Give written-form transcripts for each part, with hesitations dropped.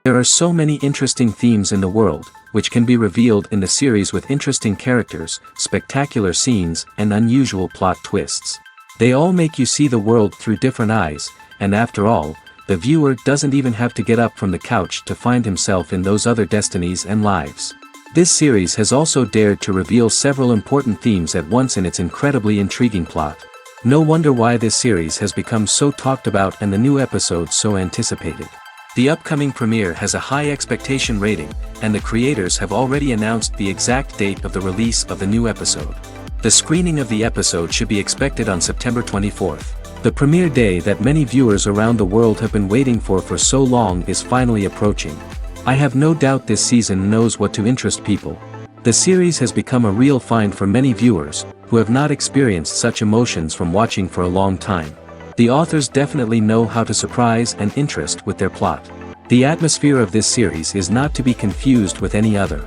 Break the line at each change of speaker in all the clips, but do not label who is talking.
There are so many interesting themes in the world, which can be revealed in the series with interesting characters, spectacular scenes, and unusual plot twists. They all make you see the world through different eyes, and after all, the viewer doesn't even have to get up from the couch to find himself in those other destinies and lives. This series has also dared to reveal several important themes at once in its incredibly intriguing plot. No wonder why this series has become so talked about and the new episodes so anticipated. The upcoming premiere has a high expectation rating, and the creators have already announced the exact date of the release of the new episode. The screening of the episode should be expected on September 24th. The premiere day that many viewers around the world have been waiting for so long is finally approaching. I have no doubt this season knows what to interest people. The series has become a real find for many viewers, who have not experienced such emotions from watching for a long time. The authors definitely know how to surprise and interest with their plot. The atmosphere of this series is not to be confused with any other.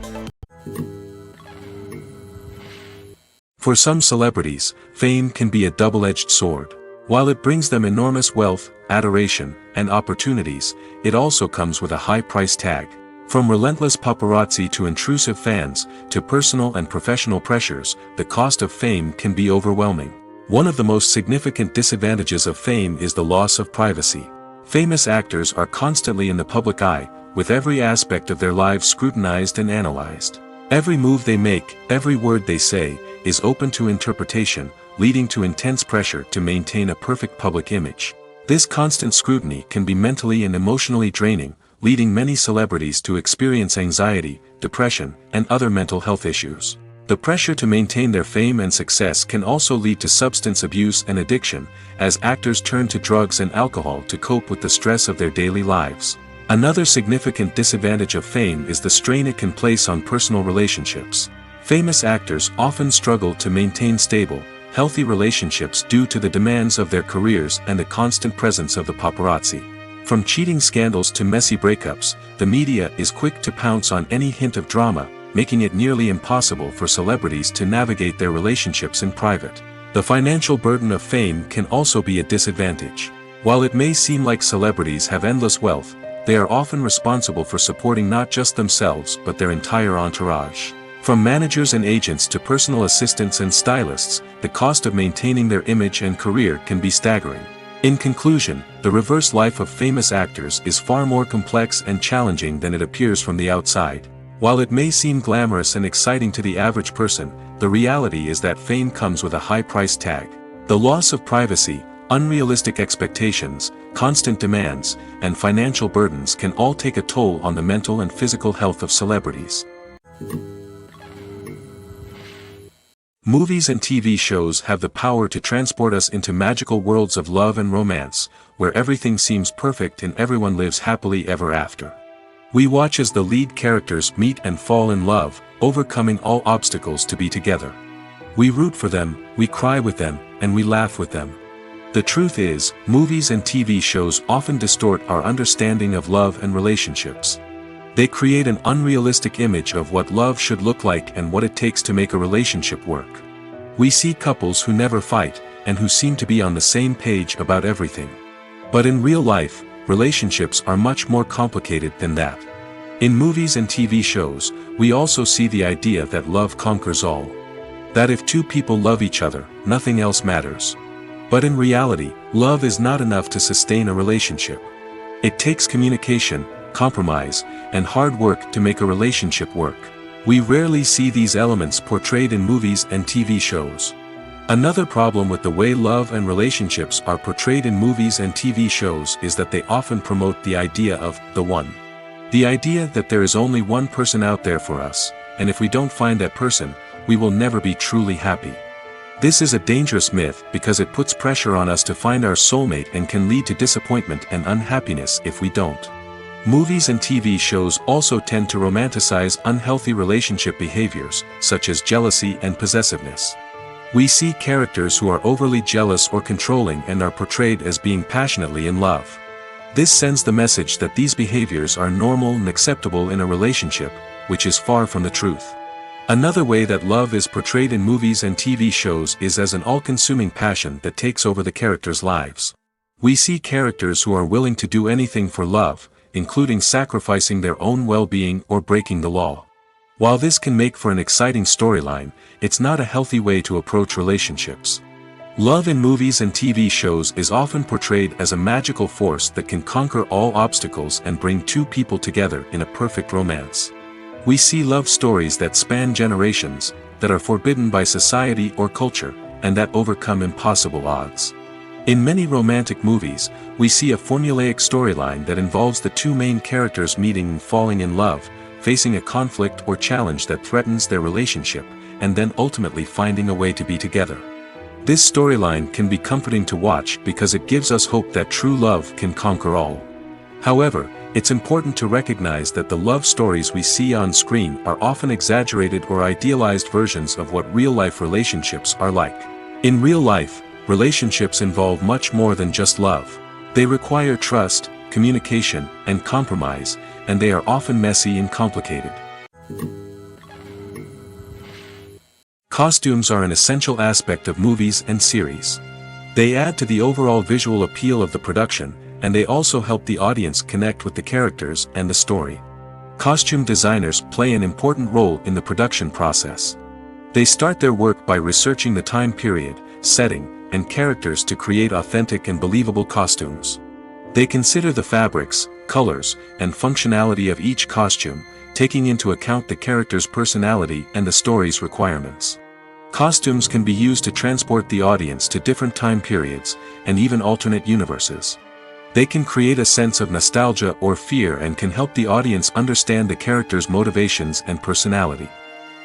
For some celebrities, fame can be a double-edged sword. While it brings them enormous wealth, adoration, and opportunities, it also comes with a high price tag. From relentless paparazzi to intrusive fans, to personal and professional pressures, the cost of fame can be overwhelming. One of the most significant disadvantages of fame is the loss of privacy. Famous actors are constantly in the public eye, with every aspect of their lives scrutinized and analyzed. Every move they make, every word they say, is open to interpretation, leading to intense pressure to maintain a perfect public image. This constant scrutiny can be mentally and emotionally draining, leading many celebrities to experience anxiety, depression, and other mental health issues. The pressure to maintain their fame and success can also lead to substance abuse and addiction, as actors turn to drugs and alcohol to cope with the stress of their daily lives. Another significant disadvantage of fame is the strain it can place on personal relationships. Famous actors often struggle to maintain stable, healthy relationships due to the demands of their careers and the constant presence of the paparazzi. From cheating scandals to messy breakups, the media is quick to pounce on any hint of drama, making it nearly impossible for celebrities to navigate their relationships in private. The financial burden of fame can also be a disadvantage. While it may seem like celebrities have endless wealth, they are often responsible for supporting not just themselves but their entire entourage. From managers and agents to personal assistants and stylists, the cost of maintaining their image and career can be staggering. In conclusion, the reverse life of famous actors is far more complex and challenging than it appears from the outside. While it may seem glamorous and exciting to the average person, the reality is that fame comes with a high price tag. The loss of privacy, unrealistic expectations, constant demands, and financial burdens can all take a toll on the mental and physical health of celebrities. Movies and TV shows have the power to transport us into magical worlds of love and romance, where everything seems perfect and everyone lives happily ever after. We watch as the lead characters meet and fall in love, overcoming all obstacles to be together. We root for them, we cry with them, and we laugh with them. The truth is, movies and TV shows often distort our understanding of love and relationships. They create an unrealistic image of what love should look like and what it takes to make a relationship work. We see couples who never fight, and who seem to be on the same page about everything. But in real life, relationships are much more complicated than that. In movies and TV shows, we also see the idea that love conquers all. That if two people love each other, nothing else matters. But in reality, love is not enough to sustain a relationship. It takes communication, compromise, and hard work to make a relationship work. We rarely see these elements portrayed in movies and TV shows. Another problem with the way love and relationships are portrayed in movies and TV shows is that they often promote the idea of the one. The idea that there is only one person out there for us, and if we don't find that person, we will never be truly happy. This is a dangerous myth because it puts pressure on us to find our soulmate and can lead to disappointment and unhappiness if we don't. Movies and TV shows also tend to romanticize unhealthy relationship behaviors, such as jealousy and possessiveness. We see characters who are overly jealous or controlling and are portrayed as being passionately in love. This sends the message that these behaviors are normal and acceptable in a relationship, which is far from the truth. Another way that love is portrayed in movies and TV shows is as an all-consuming passion that takes over the characters' lives. We see characters who are willing to do anything for love, including sacrificing their own well-being or breaking the law. While this can make for an exciting storyline, it's not a healthy way to approach relationships. Love in movies and TV shows is often portrayed as a magical force that can conquer all obstacles and bring two people together in a perfect romance. We see love stories that span generations, that are forbidden by society or culture, and that overcome impossible odds. In many romantic movies, we see a formulaic storyline that involves the two main characters meeting and falling in love, facing a conflict or challenge that threatens their relationship, and then ultimately finding a way to be together. This storyline can be comforting to watch because it gives us hope that true love can conquer all. However, it's important to recognize that the love stories we see on screen are often exaggerated or idealized versions of what real-life relationships are like. In real life, relationships involve much more than just love. They require trust, communication, and compromise, and they are often messy and complicated. Costumes are an essential aspect of movies and series. They add to the overall visual appeal of the production, and they also help the audience connect with the characters and the story. Costume designers play an important role in the production process. They start their work by researching the time period, setting, and characters to create authentic and believable costumes. They consider the fabrics, colors, and functionality of each costume, taking into account the character's personality and the story's requirements. Costumes can be used to transport the audience to different time periods, and even alternate universes. They can create a sense of nostalgia or fear and can help the audience understand the character's motivations and personality.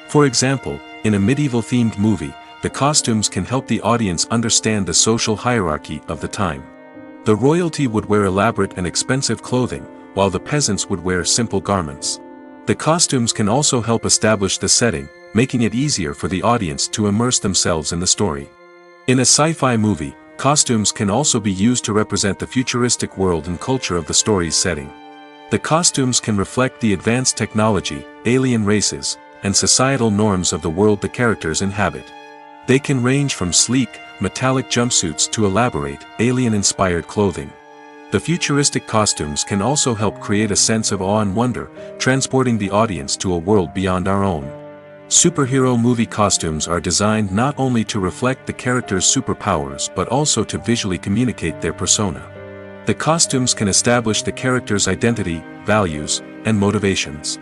For example, in a medieval-themed movie, the costumes can help the audience understand the social hierarchy of the time. The royalty would wear elaborate and expensive clothing, while the peasants would wear simple garments. The costumes can also help establish the setting, making it easier for the audience to immerse themselves in the story. In a sci-fi movie, costumes can also be used to represent the futuristic world and culture of the story's setting. The costumes can reflect the advanced technology, alien races, and societal norms of the world the characters inhabit. They can range from sleek, metallic jumpsuits to elaborate, alien-inspired clothing. The futuristic costumes can also help create a sense of awe and wonder, transporting the audience to a world beyond our own. Superhero movie costumes are designed not only to reflect the character's superpowers but also to visually communicate their persona. The costumes can establish the character's identity, values, and motivations.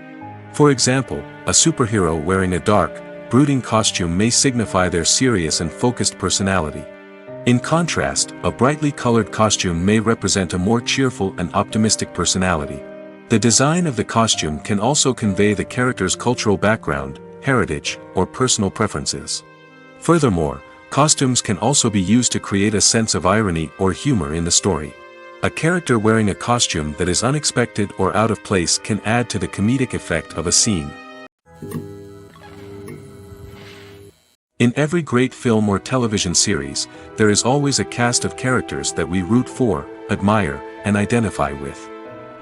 For example, a superhero wearing a dark, brooding costume may signify their serious and focused personality. In contrast, a brightly colored costume may represent a more cheerful and optimistic personality. The design of the costume can also convey the character's cultural background, heritage, or personal preferences. Furthermore, costumes can also be used to create a sense of irony or humor in the story. A character wearing a costume that is unexpected or out of place can add to the comedic effect of a scene. In every great film or television series, there is always a cast of characters that we root for, admire, and identify with.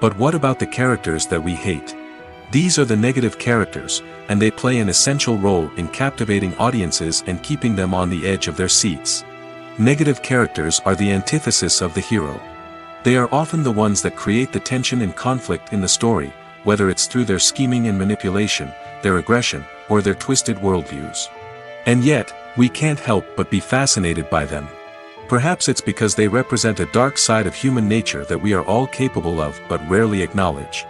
But what about the characters that we hate? These are the negative characters, and they play an essential role in captivating audiences and keeping them on the edge of their seats. Negative characters are the antithesis of the hero. They are often the ones that create the tension and conflict in the story, whether it's through their scheming and manipulation, their aggression, or their twisted worldviews. And yet, we can't help but be fascinated by them. Perhaps it's because they represent a dark side of human nature that we are all capable of but rarely acknowledge.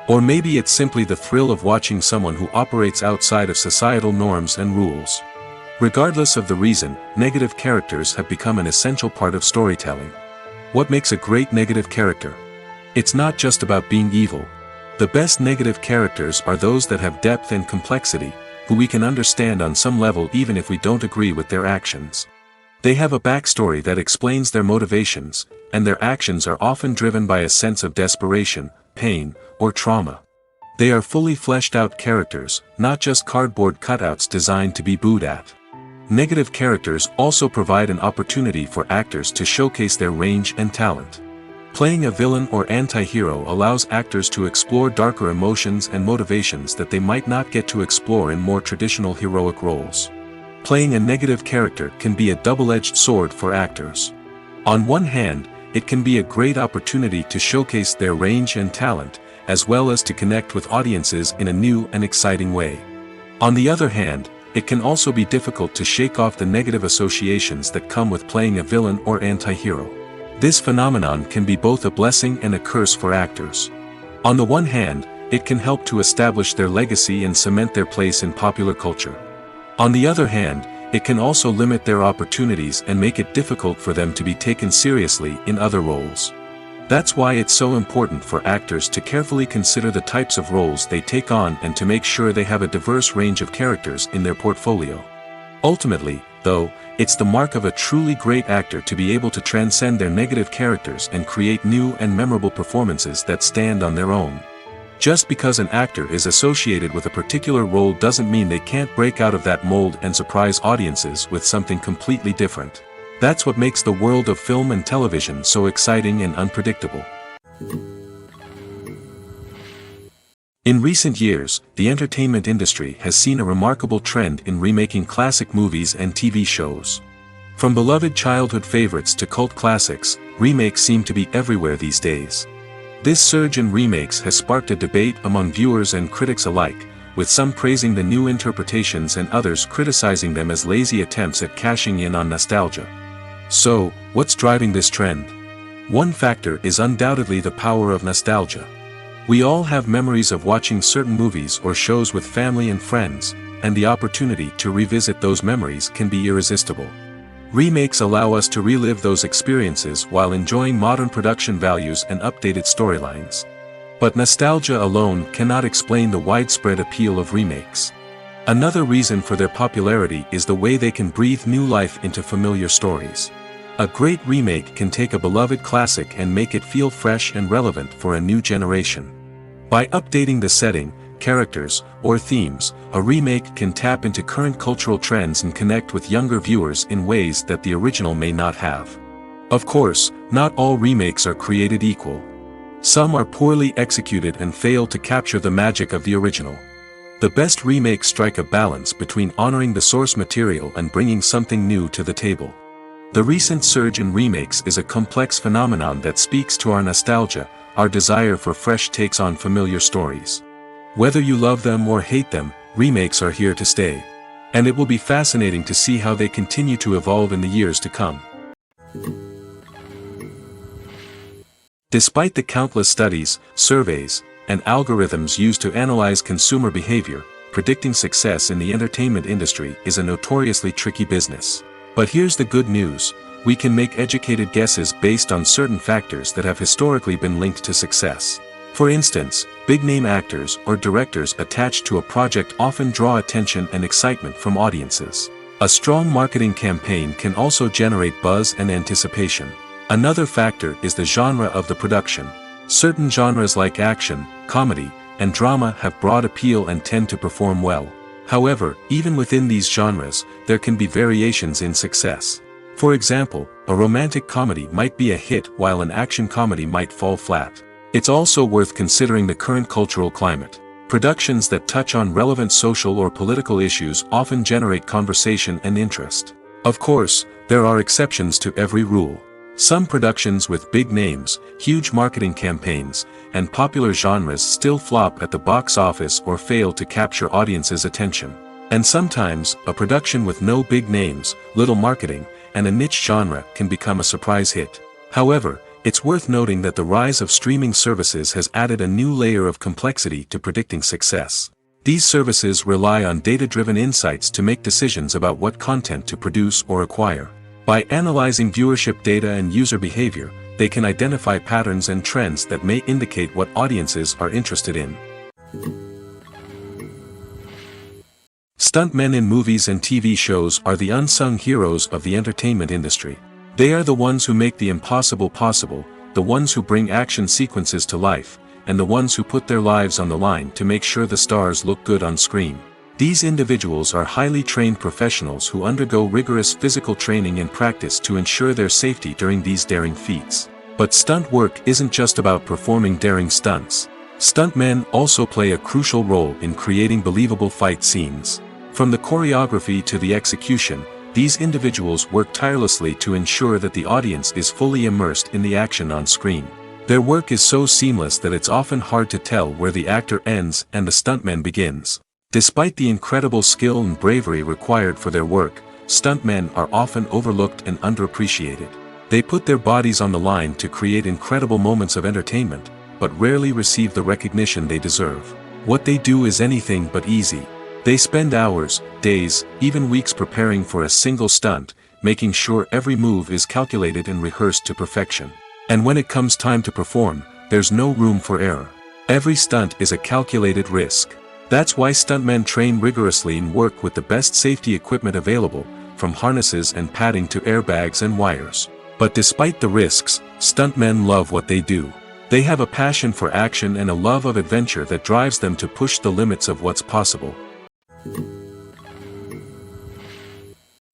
Or maybe it's simply the thrill of watching someone who operates outside of societal norms and rules. Regardless of the reason, negative characters have become an essential part of storytelling. What makes a great negative character? It's not just about being evil. The best negative characters are those that have depth and complexity, who we can understand on some level even if we don't agree with their actions. They have a backstory that explains their motivations, and their actions are often driven by a sense of desperation, pain, or trauma. They are fully fleshed out characters, not just cardboard cutouts designed to be booed at. Negative characters also provide an opportunity for actors to showcase their range and talent. Playing a villain or anti-hero allows actors to explore darker emotions and motivations that they might not get to explore in more traditional heroic roles. Playing a negative character can be a double-edged sword for actors. On one hand, it can be a great opportunity to showcase their range and talent, as well as to connect with audiences in a new and exciting way. On the other hand, it can also be difficult to shake off the negative associations that come with playing a villain or anti-hero. This phenomenon can be both a blessing and a curse for actors. On the one hand, it can help to establish their legacy and cement their place in popular culture. On the other hand, it can also limit their opportunities and make it difficult for them to be taken seriously in other roles. That's why it's so important for actors to carefully consider the types of roles they take on and to make sure they have a diverse range of characters in their portfolio. Ultimately, though, it's the mark of a truly great actor to be able to transcend their negative characters and create new and memorable performances that stand on their own. Just because an actor is associated with a particular role doesn't mean they can't break out of that mold and surprise audiences with something completely different. That's what makes the world of film and television so exciting and unpredictable. In recent years, the entertainment industry has seen a remarkable trend in remaking classic movies and TV shows. From beloved childhood favorites to cult classics, remakes seem to be everywhere these days. This surge in remakes has sparked a debate among viewers and critics alike, with some praising the new interpretations and others criticizing them as lazy attempts at cashing in on nostalgia. So, what's driving this trend? One factor is undoubtedly the power of nostalgia. We all have memories of watching certain movies or shows with family and friends, and the opportunity to revisit those memories can be irresistible. Remakes allow us to relive those experiences while enjoying modern production values and updated storylines. But nostalgia alone cannot explain the widespread appeal of remakes. Another reason for their popularity is the way they can breathe new life into familiar stories. A great remake can take a beloved classic and make it feel fresh and relevant for a new generation. By updating the setting, characters, or themes, a remake can tap into current cultural trends and connect with younger viewers in ways that the original may not have. Of course, not all remakes are created equal. Some are poorly executed and fail to capture the magic of the original. The best remakes strike a balance between honoring the source material and bringing something new to the table. The recent surge in remakes is a complex phenomenon that speaks to our nostalgia, our desire for fresh takes on familiar stories. Whether you love them or hate them, remakes are here to stay. And it will be fascinating to see how they continue to evolve in the years to come. Despite the countless studies, surveys, and algorithms used to analyze consumer behavior, predicting success in the entertainment industry is a notoriously tricky business. But here's the good news: we can make educated guesses based on certain factors that have historically been linked to success. For instance, big-name actors or directors attached to a project often draw attention and excitement from audiences. A strong marketing campaign can also generate buzz and anticipation. Another factor is the genre of the production. Certain genres like action, comedy, and drama have broad appeal and tend to perform well. However, even within these genres, there can be variations in success. For example, a romantic comedy might be a hit while an action comedy might fall flat. It's also worth considering the current cultural climate. Productions that touch on relevant social or political issues often generate conversation and interest. Of course, there are exceptions to every rule. Some productions with big names, huge marketing campaigns, and popular genres still flop at the box office or fail to capture audiences' attention. And sometimes, a production with no big names, little marketing, and a niche genre can become a surprise hit. However, it's worth noting that the rise of streaming services has added a new layer of complexity to predicting success. These services rely on data-driven insights to make decisions about what content to produce or acquire. By analyzing viewership data and user behavior, they can identify patterns and trends that may indicate what audiences are interested in. Stuntmen in movies and TV shows are the unsung heroes of the entertainment industry. They are the ones who make the impossible possible, the ones who bring action sequences to life, and the ones who put their lives on the line to make sure the stars look good on screen. These individuals are highly trained professionals who undergo rigorous physical training and practice to ensure their safety during these daring feats. But stunt work isn't just about performing daring stunts. Stuntmen also play a crucial role in creating believable fight scenes. From the choreography to the execution, These individuals work tirelessly to ensure that the audience is fully immersed in the action on screen. Their work is so seamless that it's often hard to tell where the actor ends and the stuntman begins. Despite the incredible skill and bravery required for their work, stuntmen are often overlooked and underappreciated. They put their bodies on the line to create incredible moments of entertainment, but rarely receive the recognition they deserve. What they do is anything but easy. They spend hours, days, even weeks preparing for a single stunt, making sure every move is calculated and rehearsed to perfection. And when it comes time to perform, there's no room for error. Every stunt is a calculated risk. That's why stuntmen train rigorously and work with the best safety equipment available, from harnesses and padding to airbags and wires. But despite the risks, stuntmen love what they do. They have a passion for action and a love of adventure that drives them to push the limits of what's possible.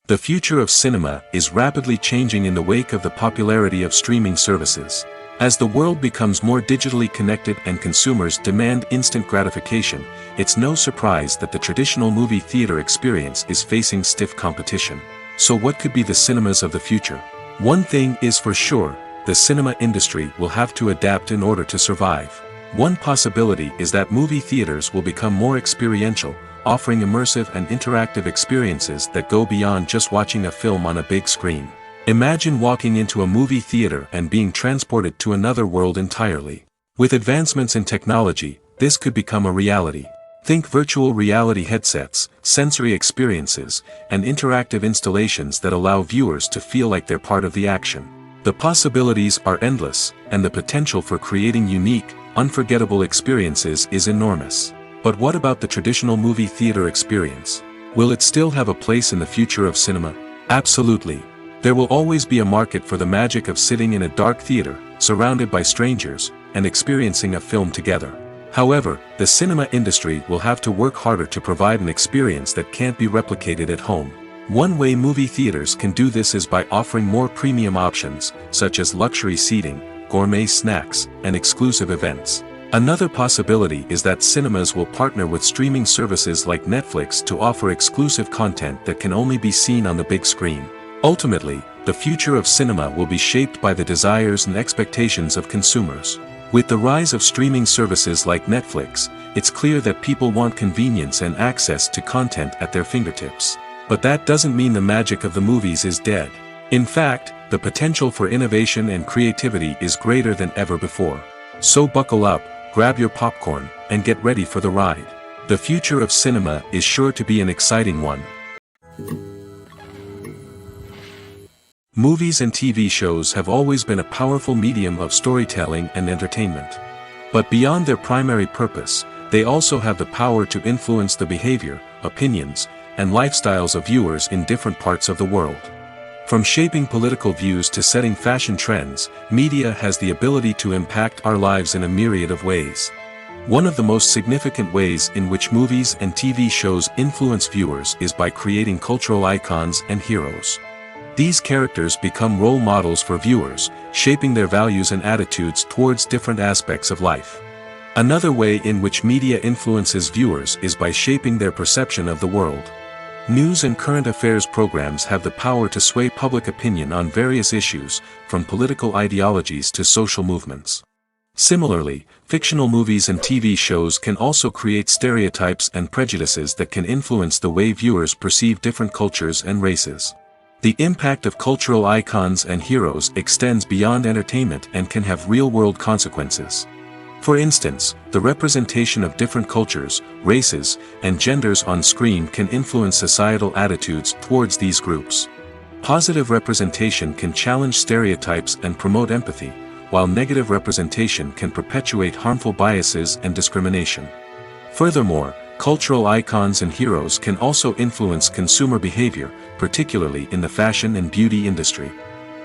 The future of cinema is rapidly changing in the wake of the popularity of streaming services. As the world becomes more digitally connected and consumers demand instant gratification, it's no surprise that the traditional movie theater experience is facing stiff competition. So what could be the cinemas of the future? One thing is for sure, the cinema industry will have to adapt in order to survive. One possibility is that movie theaters will become more experiential, offering immersive and interactive experiences that go beyond just watching a film on a big screen. Imagine walking into a movie theater and being transported to another world entirely. With advancements in technology, this could become a reality. Think virtual reality headsets, sensory experiences, and interactive installations that allow viewers to feel like they're part of the action. The possibilities are endless, and the potential for creating unique, unforgettable experiences is enormous. But what about the traditional movie theater experience? Will it still have a place in the future of cinema? Absolutely. There will always be a market for the magic of sitting in a dark theater, surrounded by strangers, and experiencing a film together. However, the cinema industry will have to work harder to provide an experience that can't be replicated at home. One way movie theaters can do this is by offering more premium options, such as luxury seating, gourmet snacks, and exclusive events. Another possibility is that cinemas will partner with streaming services like Netflix to offer exclusive content that can only be seen on the big screen. Ultimately, the future of cinema will be shaped by the desires and expectations of consumers. With the rise of streaming services like Netflix, it's clear that people want convenience and access to content at their fingertips. But that doesn't mean the magic of the movies is dead. In fact, the potential for innovation and creativity is greater than ever before. So buckle up, grab your popcorn, and get ready for the ride. The future of cinema is sure to be an exciting one. Movies and TV shows have always been a powerful medium of storytelling and entertainment. But beyond their primary purpose, they also have the power to influence the behavior, opinions, and lifestyles of viewers in different parts of the world. From shaping political views to setting fashion trends, media has the ability to impact our lives in a myriad of ways. One of the most significant ways in which movies and TV shows influence viewers is by creating cultural icons and heroes. These characters become role models for viewers, shaping their values and attitudes towards different aspects of life. Another way in which media influences viewers is by shaping their perception of the world. News and current affairs programs have the power to sway public opinion on various issues, from political ideologies to social movements. Similarly, fictional movies and TV shows can also create stereotypes and prejudices that can influence the way viewers perceive different cultures and races. The impact of cultural icons and heroes extends beyond entertainment and can have real-world consequences. For instance, the representation of different cultures, races, and genders on screen can influence societal attitudes towards these groups. Positive representation can challenge stereotypes and promote empathy, while negative representation can perpetuate harmful biases and discrimination. Furthermore, cultural icons and heroes can also influence consumer behavior, particularly in the fashion and beauty industry.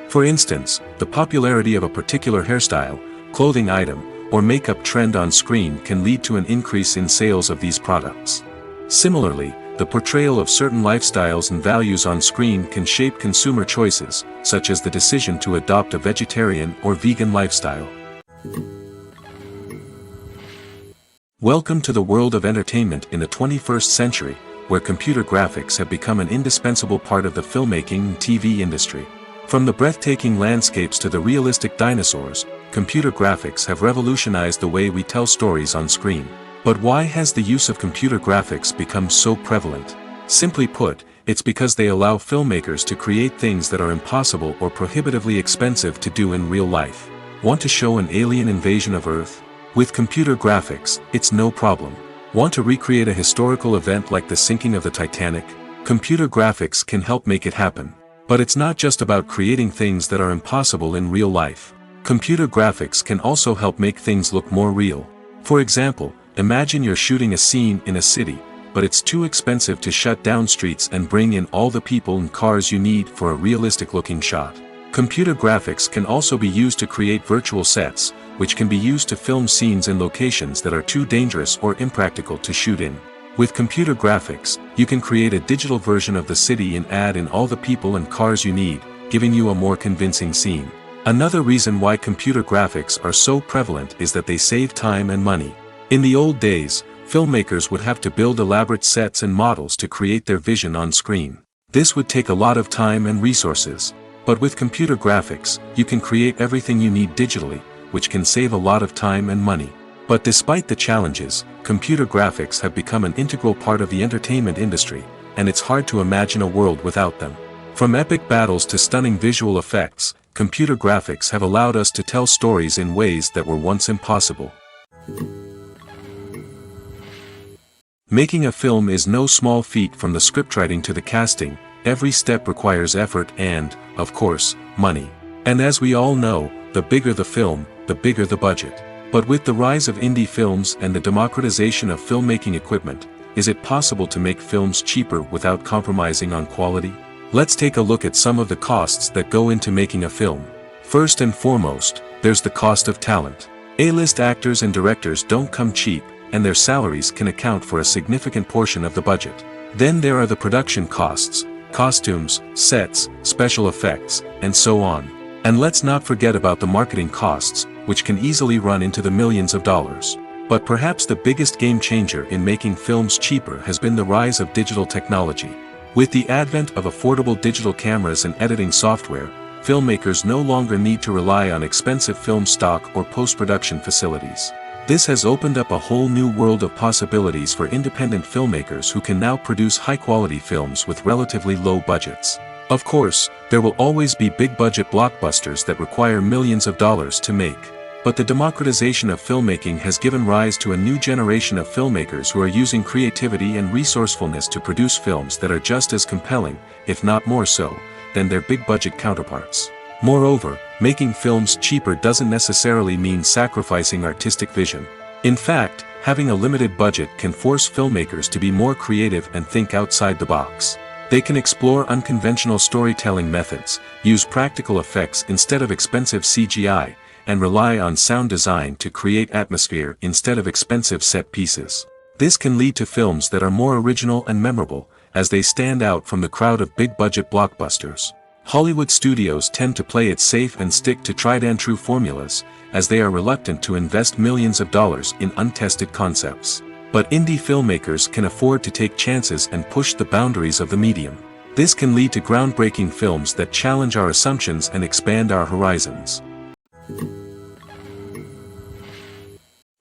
For instance, the popularity of a particular hairstyle, clothing item, or makeup trend on screen can lead to an increase in sales of these products. Similarly, the portrayal of certain lifestyles and values on screen can shape consumer choices, such as the decision to adopt a vegetarian or vegan lifestyle. Welcome to the world of entertainment in the 21st century, where computer graphics have become an indispensable part of the filmmaking and TV industry. From the breathtaking landscapes to the realistic dinosaurs, computer graphics have revolutionized the way we tell stories on screen. But why has the use of computer graphics become so prevalent? Simply put, it's because they allow filmmakers to create things that are impossible or prohibitively expensive to do in real life. Want to show an alien invasion of Earth? With computer graphics, it's no problem. Want to recreate a historical event like the sinking of the Titanic? Computer graphics can help make it happen. But it's not just about creating things that are impossible in real life. Computer graphics can also help make things look more real. For example, imagine you're shooting a scene in a city, but it's too expensive to shut down streets and bring in all the people and cars you need for a realistic-looking shot. Computer graphics can also be used to create virtual sets, which can be used to film scenes in locations that are too dangerous or impractical to shoot in. With computer graphics, you can create a digital version of the city and add in all the people and cars you need, giving you a more convincing scene. Another reason why computer graphics are so prevalent is that they save time and money. In the old days, filmmakers would have to build elaborate sets and models to create their vision on screen. This would take a lot of time and resources. But with computer graphics, you can create everything you need digitally, which can save a lot of time and money. But despite the challenges, computer graphics have become an integral part of the entertainment industry, and it's hard to imagine a world without them. From epic battles to stunning visual effects, computer graphics have allowed us to tell stories in ways that were once impossible. Making a film is no small feat. From the scriptwriting to the casting, every step requires effort and, of course, money. And as we all know, the bigger the film, the bigger the budget. But with the rise of indie films and the democratization of filmmaking equipment, is it possible to make films cheaper without compromising on quality? Let's take a look at some of the costs that go into making a film. First and foremost, there's the cost of talent. A-list actors and directors don't come cheap, and their salaries can account for a significant portion of the budget. Then there are the production costs, costumes, sets, special effects, and so on. And let's not forget about the marketing costs, which can easily run into the millions of dollars. But perhaps the biggest game changer in making films cheaper has been the rise of digital technology. With the advent of affordable digital cameras and editing software, filmmakers no longer need to rely on expensive film stock or post-production facilities. This has opened up a whole new world of possibilities for independent filmmakers who can now produce high-quality films with relatively low budgets. Of course, there will always be big-budget blockbusters that require millions of dollars to make. But the democratization of filmmaking has given rise to a new generation of filmmakers who are using creativity and resourcefulness to produce films that are just as compelling, if not more so, than their big-budget counterparts. Moreover, making films cheaper doesn't necessarily mean sacrificing artistic vision. In fact, having a limited budget can force filmmakers to be more creative and think outside the box. They can explore unconventional storytelling methods, use practical effects instead of expensive CGI, and rely on sound design to create atmosphere instead of expensive set pieces. This can lead to films that are more original and memorable, as they stand out from the crowd of big-budget blockbusters. Hollywood studios tend to play it safe and stick to tried-and-true formulas, as they are reluctant to invest millions of dollars in untested concepts. But indie filmmakers can afford to take chances and push the boundaries of the medium. This can lead to groundbreaking films that challenge our assumptions and expand our horizons.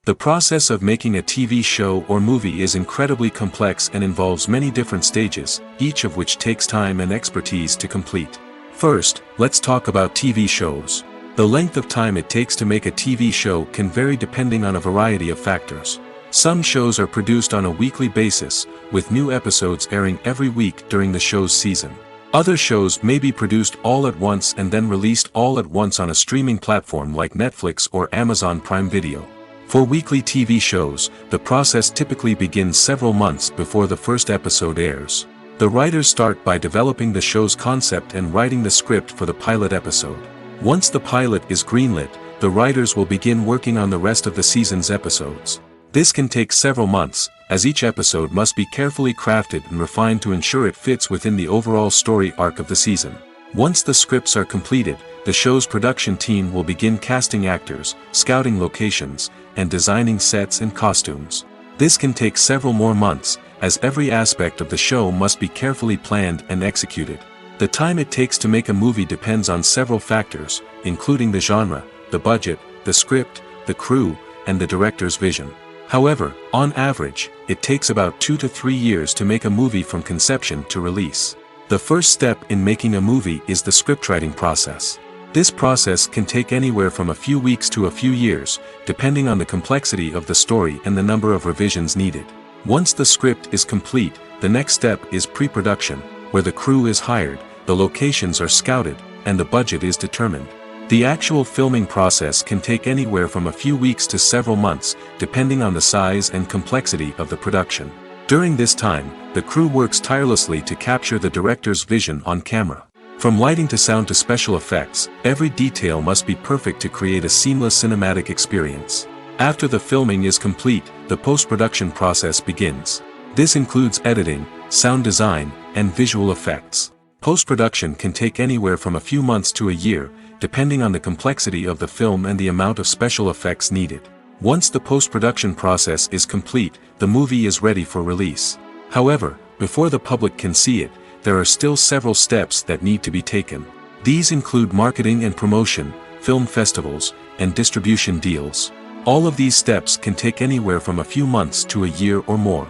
The process of making a TV show or movie is incredibly complex and involves many different stages, each of which takes time and expertise to complete. First, let's talk about TV shows. The length of time it takes to make a TV show can vary depending on a variety of factors. Some shows are produced on a weekly basis, with new episodes airing every week during the show's season. Other shows may be produced all at once and then released all at once on a streaming platform like Netflix or Amazon Prime Video. For weekly TV shows, the process typically begins several months before the first episode airs. The writers start by developing the show's concept and writing the script for the pilot episode. Once the pilot is greenlit, the writers will begin working on the rest of the season's episodes. This can take several months, as each episode must be carefully crafted and refined to ensure it fits within the overall story arc of the season. Once the scripts are completed, the show's production team will begin casting actors, scouting locations, and designing sets and costumes. This can take several more months, as every aspect of the show must be carefully planned and executed. The time it takes to make a movie depends on several factors, including the genre, the budget, the script, the crew, and the director's vision. However, on average, it takes about 2 to 3 years to make a movie from conception to release. The first step in making a movie is the scriptwriting process. This process can take anywhere from a few weeks to a few years, depending on the complexity of the story and the number of revisions needed. Once the script is complete, the next step is pre-production, where the crew is hired, the locations are scouted, and the budget is determined. The actual filming process can take anywhere from a few weeks to several months, depending on the size and complexity of the production. During this time, the crew works tirelessly to capture the director's vision on camera. From lighting to sound to special effects, every detail must be perfect to create a seamless cinematic experience. After the filming is complete, the post-production process begins. This includes editing, sound design, and visual effects. Post-production can take anywhere from a few months to a year, depending on the complexity of the film and the amount of special effects needed. Once the post-production process is complete, the movie is ready for release. However, before the public can see it, there are still several steps that need to be taken. These include marketing and promotion, film festivals, and distribution deals. All of these steps can take anywhere from a few months to a year or more.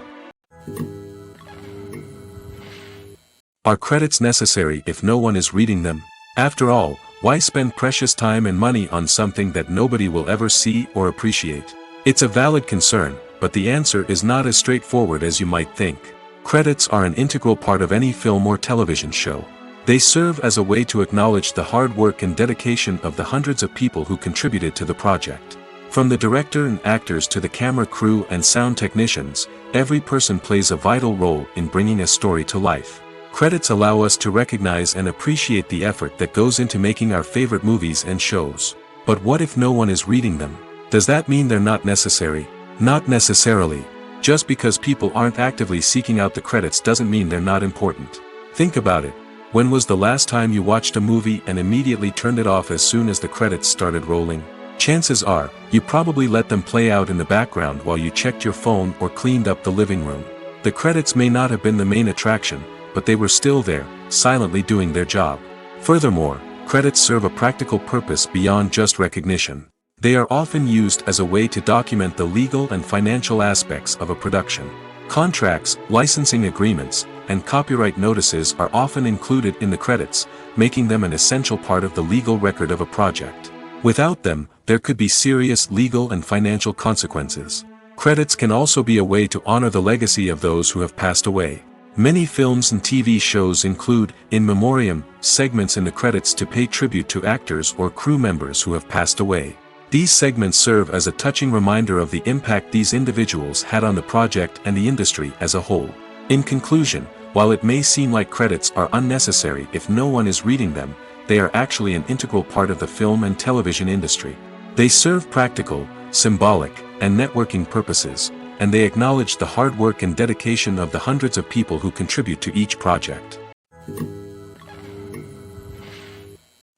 Are credits necessary if no one is reading them? After all, why spend precious time and money on something that nobody will ever see or appreciate? It's a valid concern, but the answer is not as straightforward as you might think. Credits are an integral part of any film or television show. They serve as a way to acknowledge the hard work and dedication of the hundreds of people who contributed to the project. From the director and actors to the camera crew and sound technicians, every person plays a vital role in bringing a story to life. Credits allow us to recognize and appreciate the effort that goes into making our favorite movies and shows. But what if no one is reading them? Does that mean they're not necessary? Not necessarily. Just because people aren't actively seeking out the credits doesn't mean they're not important. Think about it. When was the last time you watched a movie and immediately turned it off as soon as the credits started rolling? Chances are, you probably let them play out in the background while you checked your phone or cleaned up the living room. The credits may not have been the main attraction, but they were still there, silently doing their job. Furthermore, credits serve a practical purpose beyond just recognition. They are often used as a way to document the legal and financial aspects of a production. Contracts, licensing agreements, and copyright notices are often included in the credits, making them an essential part of the legal record of a project. Without them, there could be serious legal and financial consequences. Credits can also be a way to honor the legacy of those who have passed away. Many films and TV shows include, in memoriam, segments in the credits to pay tribute to actors or crew members who have passed away. These segments serve as a touching reminder of the impact these individuals had on the project and the industry as a whole. In conclusion, while it may seem like credits are unnecessary if no one is reading them, they are actually an integral part of the film and television industry. They serve practical, symbolic, and networking purposes, and they acknowledge the hard work and dedication of the hundreds of people who contribute to each project.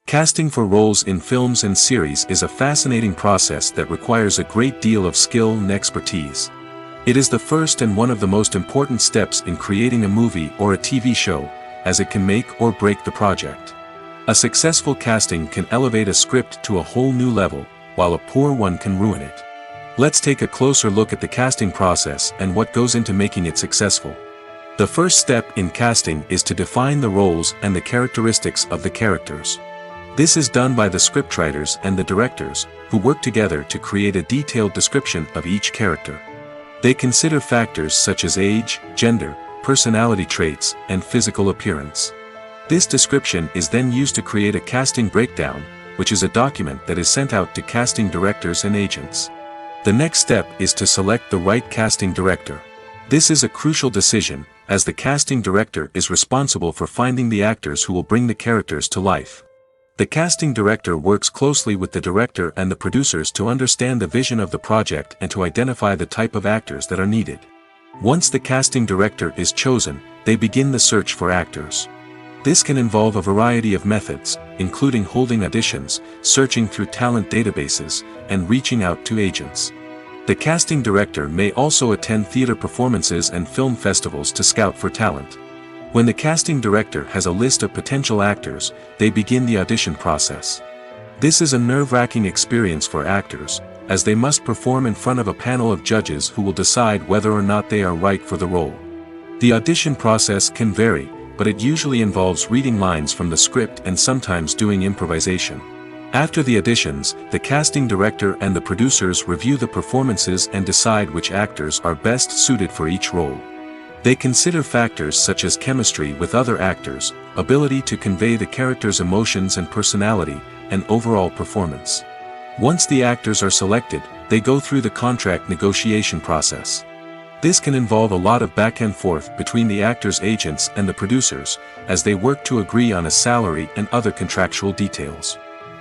Casting for roles in films and series is a fascinating process that requires a great deal of skill and expertise. It is the first and one of the most important steps in creating a movie or a TV show, as it can make or break the project. A successful casting can elevate a script to a whole new level, while a poor one can ruin it. Let's take a closer look at the casting process and what goes into making it successful. The first step in casting is to define the roles and the characteristics of the characters. This is done by the scriptwriters and the directors, who work together to create a detailed description of each character. They consider factors such as age, gender, personality traits, and physical appearance. This description is then used to create a casting breakdown, which is a document that is sent out to casting directors and agents. The next step is to select the right casting director. This is a crucial decision, as the casting director is responsible for finding the actors who will bring the characters to life. The casting director works closely with the director and the producers to understand the vision of the project and to identify the type of actors that are needed. Once the casting director is chosen, they begin the search for actors. This can involve a variety of methods, including holding auditions, searching through talent databases, and reaching out to agents. The casting director may also attend theater performances and film festivals to scout for talent. When the casting director has a list of potential actors, they begin the audition process. This is a nerve-wracking experience for actors, as they must perform in front of a panel of judges who will decide whether or not they are right for the role. The audition process can vary, but it usually involves reading lines from the script and sometimes doing improvisation. After the auditions, the casting director and the producers review the performances and decide which actors are best suited for each role. They consider factors such as chemistry with other actors, ability to convey the character's emotions and personality, and overall performance. Once the actors are selected, they go through the contract negotiation process. This can involve a lot of back and forth between the actors' agents and the producers, as they work to agree on a salary and other contractual details.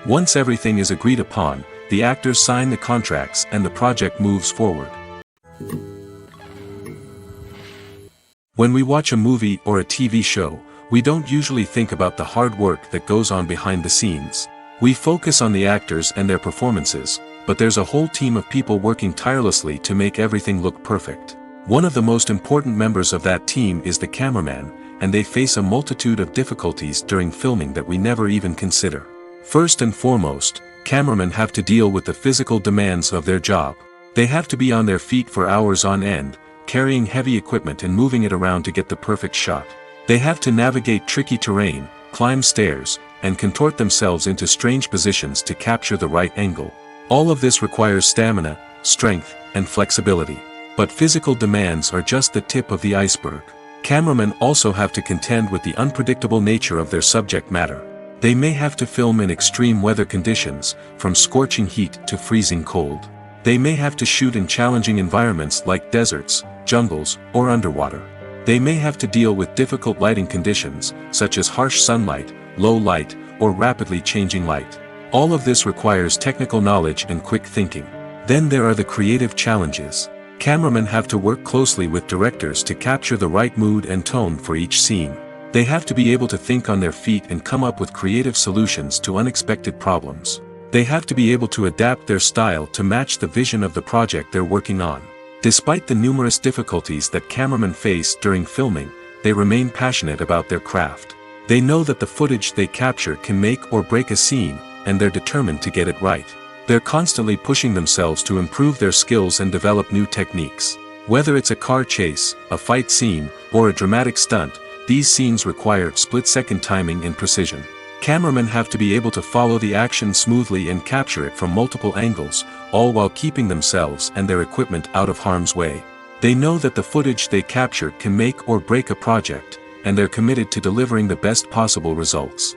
Once everything is agreed upon, the actors sign the contracts and the project moves forward. When we watch a movie or a TV show, we don't usually think about the hard work that goes on behind the scenes. We focus on the actors and their performances, but there's a whole team of people working tirelessly to make everything look perfect. One of the most important members of that team is the cameraman, and they face a multitude of difficulties during filming that we never even consider. First and foremost, cameramen have to deal with the physical demands of their job. They have to be on their feet for hours on end, carrying heavy equipment and moving it around to get the perfect shot. They have to navigate tricky terrain, climb stairs, and contort themselves into strange positions to capture the right angle. All of this requires stamina, strength, and flexibility. But physical demands are just the tip of the iceberg. Cameramen also have to contend with the unpredictable nature of their subject matter. They may have to film in extreme weather conditions, from scorching heat to freezing cold. They may have to shoot in challenging environments like deserts, jungles, or underwater. They may have to deal with difficult lighting conditions, such as harsh sunlight, low light, or rapidly changing light. All of this requires technical knowledge and quick thinking. Then there are the creative challenges. Cameramen have to work closely with directors to capture the right mood and tone for each scene. They have to be able to think on their feet and come up with creative solutions to unexpected problems. They have to be able to adapt their style to match the vision of the project they're working on. Despite the numerous difficulties that cameramen face during filming, they remain passionate about their craft. They know that the footage they capture can make or break a scene, and they're determined to get it right. They're constantly pushing themselves to improve their skills and develop new techniques. Whether it's a car chase, a fight scene, or a dramatic stunt, these scenes require split-second timing and precision. Cameramen have to be able to follow the action smoothly and capture it from multiple angles, all while keeping themselves and their equipment out of harm's way. They know that the footage they capture can make or break a project, and they're committed to delivering the best possible results.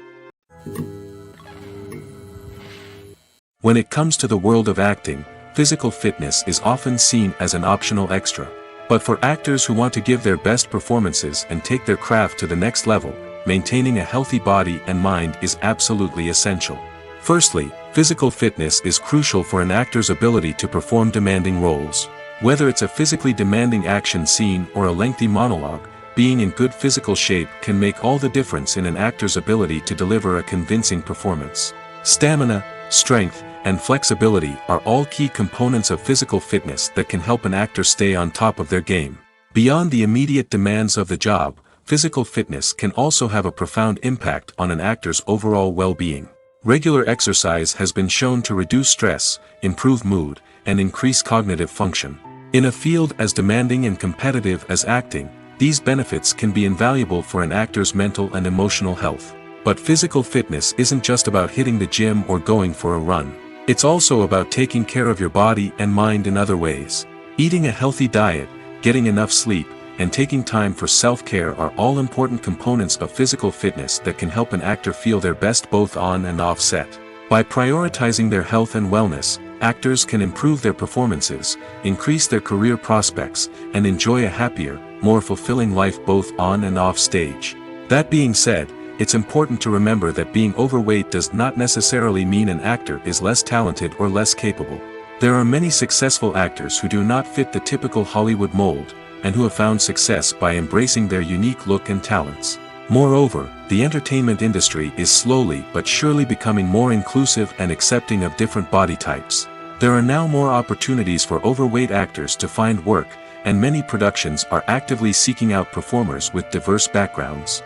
When it comes to the world of acting, physical fitness is often seen as an optional extra. But for actors who want to give their best performances and take their craft to the next level, maintaining a healthy body and mind is absolutely essential. Firstly, physical fitness is crucial for an actor's ability to perform demanding roles. Whether it's a physically demanding action scene or a lengthy monologue, being in good physical shape can make all the difference in an actor's ability to deliver a convincing performance. Stamina, strength, and flexibility are all key components of physical fitness that can help an actor stay on top of their game. Beyond the immediate demands of the job, physical fitness can also have a profound impact on an actor's overall well-being. Regular exercise has been shown to reduce stress, improve mood, and increase cognitive function. In a field as demanding and competitive as acting, these benefits can be invaluable for an actor's mental and emotional health. But physical fitness isn't just about hitting the gym or going for a run. It's also about taking care of your body and mind in other ways. Eating a healthy diet, getting enough sleep, and taking time for self-care are all important components of physical fitness that can help an actor feel their best both on and off set. By prioritizing their health and wellness, actors can improve their performances, increase their career prospects, and enjoy a happier, more fulfilling life both on and off stage. That being said, it's important to remember that being overweight does not necessarily mean an actor is less talented or less capable. There are many successful actors who do not fit the typical Hollywood mold, and who have found success by embracing their unique look and talents. Moreover, the entertainment industry is slowly but surely becoming more inclusive and accepting of different body types. There are now more opportunities for overweight actors to find work, and many productions are actively seeking out performers with diverse backgrounds.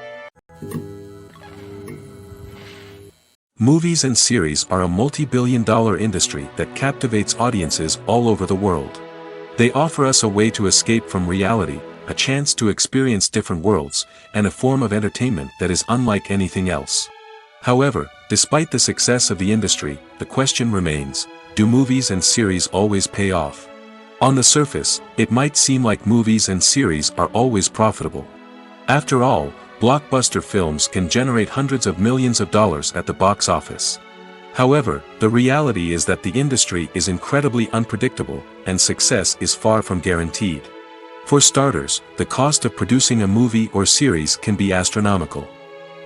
Movies and series are a multi-billion-dollar industry that captivates audiences all over the world. They offer us a way to escape from reality, a chance to experience different worlds, and a form of entertainment that is unlike anything else. However, despite the success of the industry, the question remains, do movies and series always pay off? On the surface, it might seem like movies and series are always profitable. After all, blockbuster films can generate hundreds of millions of dollars at the box office. However, the reality is that the industry is incredibly unpredictable, and success is far from guaranteed. For starters, the cost of producing a movie or series can be astronomical.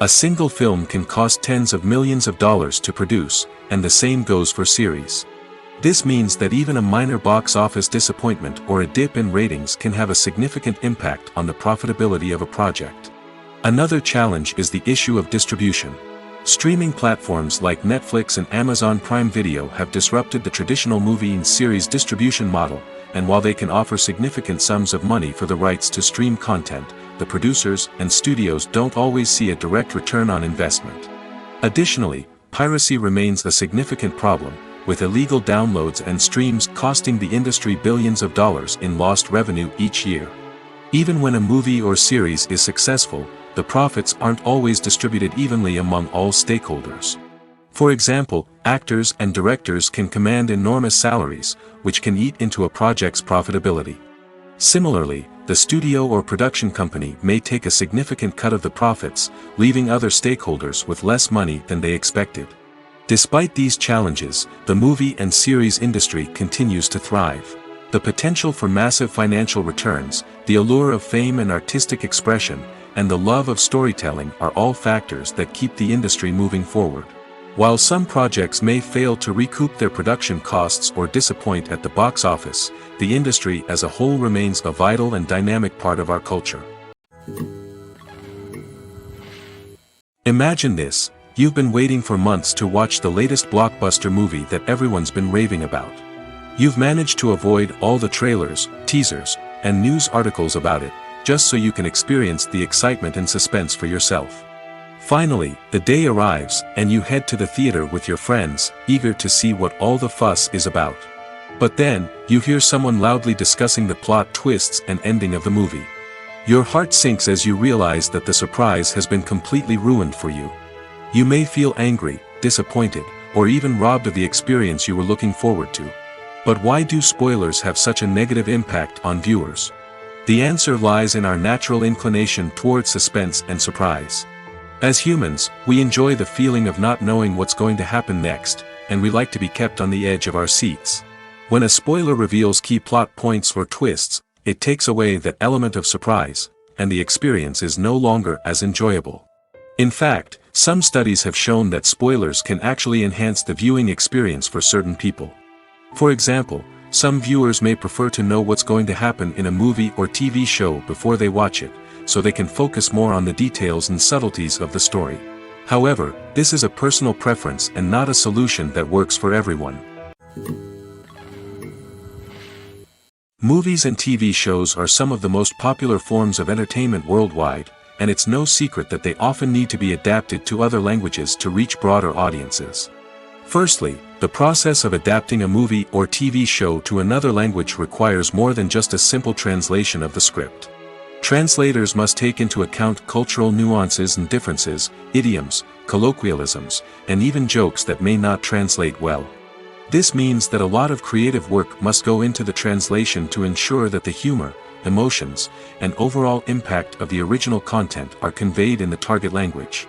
A single film can cost tens of millions of dollars to produce, and the same goes for series. This means that even a minor box office disappointment or a dip in ratings can have a significant impact on the profitability of a project. Another challenge is the issue of distribution. Streaming platforms like Netflix and Amazon Prime Video have disrupted the traditional movie and series distribution model, and while they can offer significant sums of money for the rights to stream content, the producers and studios don't always see a direct return on investment. Additionally, piracy remains a significant problem, with illegal downloads and streams costing the industry billions of dollars in lost revenue each year. Even when a movie or series is successful, the profits aren't always distributed evenly among all stakeholders. For example, actors and directors can command enormous salaries, which can eat into a project's profitability. Similarly, the studio or production company may take a significant cut of the profits, leaving other stakeholders with less money than they expected. Despite these challenges, the movie and series industry continues to thrive. The potential for massive financial returns, the allure of fame and artistic expression, and the love of storytelling are all factors that keep the industry moving forward. While some projects may fail to recoup their production costs or disappoint at the box office, the industry as a whole remains a vital and dynamic part of our culture. Imagine this. You've been waiting for months to watch the latest blockbuster movie that everyone's been raving about. You've managed to avoid all the trailers, teasers, and news articles about it, just so you can experience the excitement and suspense for yourself. Finally, the day arrives, and you head to the theater with your friends, eager to see what all the fuss is about. But then, you hear someone loudly discussing the plot twists and ending of the movie. Your heart sinks as you realize that the surprise has been completely ruined for you. You may feel angry, disappointed, or even robbed of the experience you were looking forward to. But why do spoilers have such a negative impact on viewers? The answer lies in our natural inclination towards suspense and surprise. As humans, we enjoy the feeling of not knowing what's going to happen next, and we like to be kept on the edge of our seats. When a spoiler reveals key plot points or twists, it takes away that element of surprise, and the experience is no longer as enjoyable. In fact, some studies have shown that spoilers can actually enhance the viewing experience for certain people. For example, some viewers may prefer to know what's going to happen in a movie or TV show before they watch it, so they can focus more on the details and subtleties of the story. However, this is a personal preference and not a solution that works for everyone. Movies and TV shows are some of the most popular forms of entertainment worldwide, and it's no secret that they often need to be adapted to other languages to reach broader audiences. Firstly, the process of adapting a movie or TV show to another language requires more than just a simple translation of the script. Translators must take into account cultural nuances and differences, idioms, colloquialisms, and even jokes that may not translate well. This means that a lot of creative work must go into the translation to ensure that the humor, emotions, and overall impact of the original content are conveyed in the target language.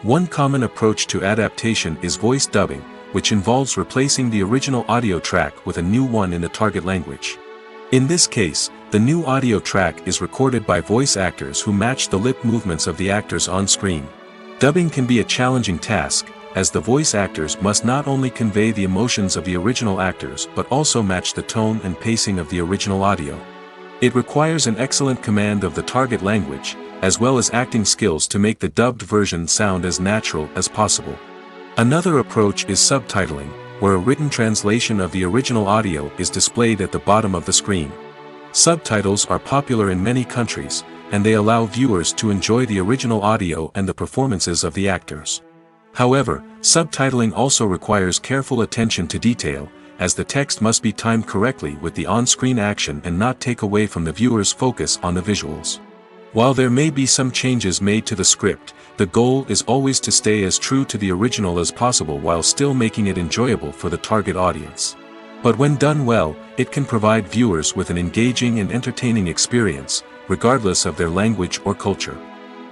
One common approach to adaptation is voice dubbing, which involves replacing the original audio track with a new one in the target language. In this case, the new audio track is recorded by voice actors who match the lip movements of the actors on screen. Dubbing can be a challenging task, as the voice actors must not only convey the emotions of the original actors but also match the tone and pacing of the original audio. It requires an excellent command of the target language, as well as acting skills to make the dubbed version sound as natural as possible. Another approach is subtitling, where a written translation of the original audio is displayed at the bottom of the screen. Subtitles are popular in many countries, and they allow viewers to enjoy the original audio and the performances of the actors. However, subtitling also requires careful attention to detail, as the text must be timed correctly with the on-screen action and not take away from the viewer's focus on the visuals. While there may be some changes made to the script, the goal is always to stay as true to the original as possible while still making it enjoyable for the target audience. But when done well, it can provide viewers with an engaging and entertaining experience, regardless of their language or culture.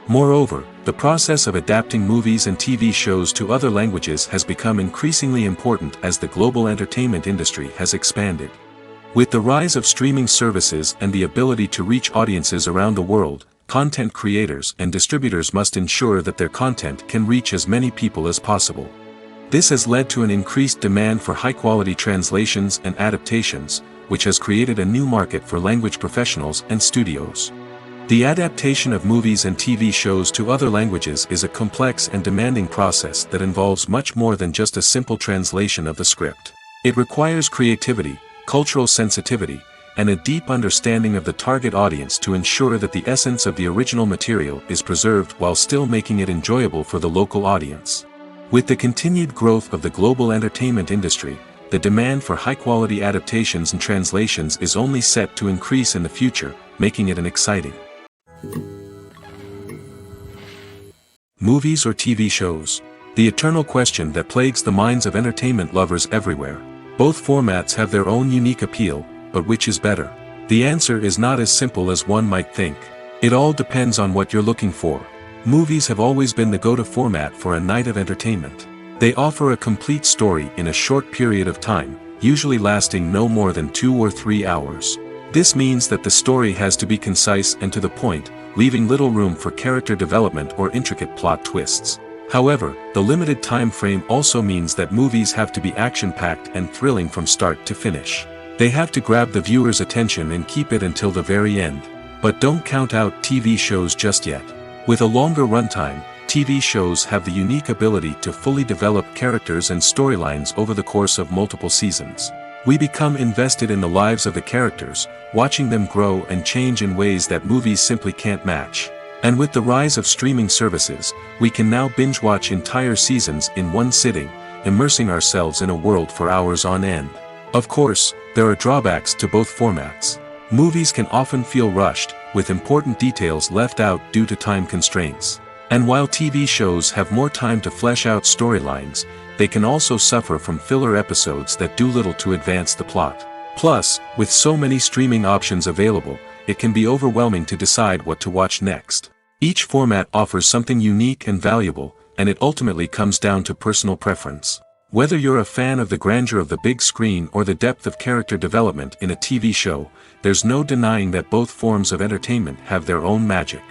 Moreover, the process of adapting movies and TV shows to other languages has become increasingly important as the global entertainment industry has expanded. With the rise of streaming services and the ability to reach audiences around the world, content creators and distributors must ensure that their content can reach as many people as possible. This has led to an increased demand for high-quality translations and adaptations, which has created a new market for language professionals and studios. The adaptation of movies and TV shows to other languages is a complex and demanding process that involves much more than just a simple translation of the script. It requires creativity, cultural sensitivity, and a deep understanding of the target audience to ensure that the essence of the original material is preserved while still making it enjoyable for the local audience. With the continued growth of the global entertainment industry, the demand for high-quality adaptations and translations is only set to increase in the future, making it an exciting movies or TV shows. The eternal question that plagues the minds of entertainment lovers everywhere. Both formats have their own unique appeal, but which is better? The answer is not as simple as one might think. It all depends on what you're looking for. Movies have always been the go-to format for a night of entertainment. They offer a complete story in a short period of time, usually lasting no more than 2 or 3 hours. This means that the story has to be concise and to the point, leaving little room for character development or intricate plot twists. However, the limited time frame also means that movies have to be action-packed and thrilling from start to finish. They have to grab the viewer's attention and keep it until the very end. But don't count out TV shows just yet. With a longer runtime, TV shows have the unique ability to fully develop characters and storylines over the course of multiple seasons. We become invested in the lives of the characters, watching them grow and change in ways that movies simply can't match. And with the rise of streaming services, we can now binge-watch entire seasons in one sitting, immersing ourselves in a world for hours on end. Of course, there are drawbacks to both formats. Movies can often feel rushed, with important details left out due to time constraints. And while TV shows have more time to flesh out storylines, they can also suffer from filler episodes that do little to advance the plot. Plus, with so many streaming options available, it can be overwhelming to decide what to watch next. Each format offers something unique and valuable, and it ultimately comes down to personal preference. Whether you're a fan of the grandeur of the big screen or the depth of character development in a TV show, there's no denying that both forms of entertainment have their own magic.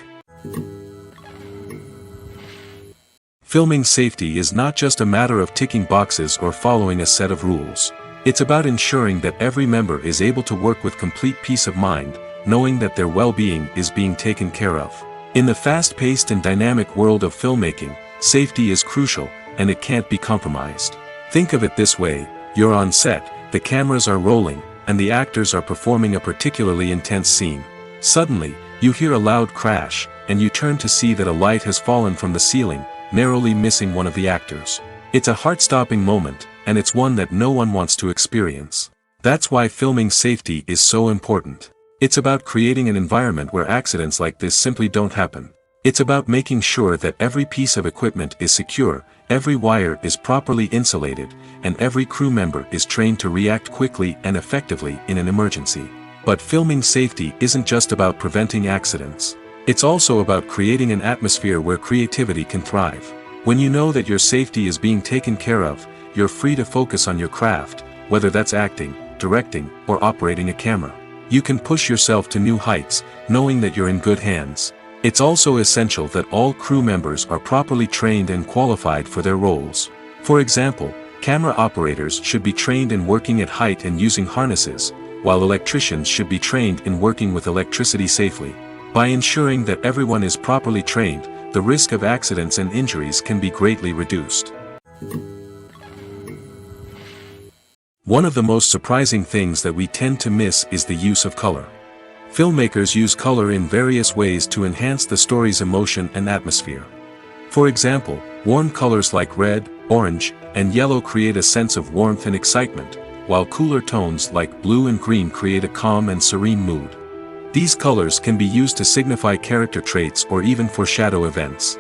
Filming safety is not just a matter of ticking boxes or following a set of rules. It's about ensuring that every member is able to work with complete peace of mind, knowing that their well-being is being taken care of. In the fast-paced and dynamic world of filmmaking, safety is crucial, and it can't be compromised. Think of it this way: you're on set, the cameras are rolling, and the actors are performing a particularly intense scene. Suddenly, you hear a loud crash, and you turn to see that a light has fallen from the ceiling, narrowly missing one of the actors. It's a heart-stopping moment, and it's one that no one wants to experience. That's why filming safety is so important. It's about creating an environment where accidents like this simply don't happen. It's about making sure that every piece of equipment is secure, every wire is properly insulated, and every crew member is trained to react quickly and effectively in an emergency. But filming safety isn't just about preventing accidents. It's also about creating an atmosphere where creativity can thrive. When you know that your safety is being taken care of, you're free to focus on your craft, whether that's acting, directing, or operating a camera. You can push yourself to new heights, knowing that you're in good hands. It's also essential that all crew members are properly trained and qualified for their roles. For example, camera operators should be trained in working at height and using harnesses, while electricians should be trained in working with electricity safely. By ensuring that everyone is properly trained, the risk of accidents and injuries can be greatly reduced. One of the most surprising things that we tend to miss is the use of color. Filmmakers use color in various ways to enhance the story's emotion and atmosphere. For example, warm colors like red, orange, and yellow create a sense of warmth and excitement, while cooler tones like blue and green create a calm and serene mood. These colors can be used to signify character traits or even foreshadow events.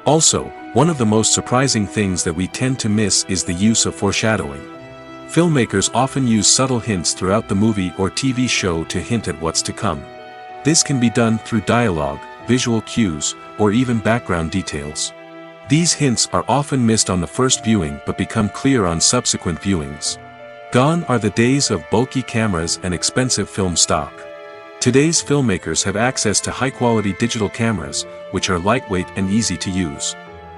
Also, one of the most surprising things that we tend to miss is the use of foreshadowing. Filmmakers often use subtle hints throughout the movie or TV show to hint at what's to come. This can be done through dialogue, visual cues, or even background details. These hints are often missed on the first viewing but become clear on subsequent viewings. Gone are the days of bulky cameras and expensive film stock. Today's filmmakers have access to high-quality digital cameras, which are lightweight and easy to use.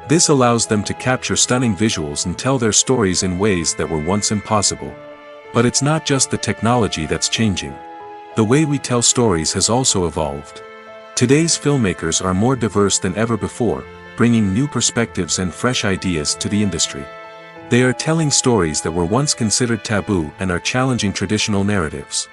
This allows them to capture stunning visuals and tell their stories in ways that were once impossible. But it's not just the technology that's changing. The way we tell stories has also evolved. Today's filmmakers are more diverse than ever before, bringing new perspectives and fresh ideas to the industry. They are telling stories that were once considered taboo and are challenging traditional narratives.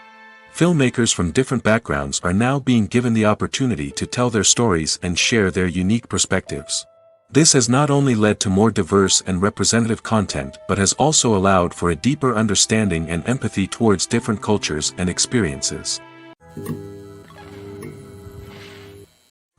Filmmakers from different backgrounds are now being given the opportunity to tell their stories and share their unique perspectives. This has not only led to more diverse and representative content but has also allowed for a deeper understanding and empathy towards different cultures and experiences.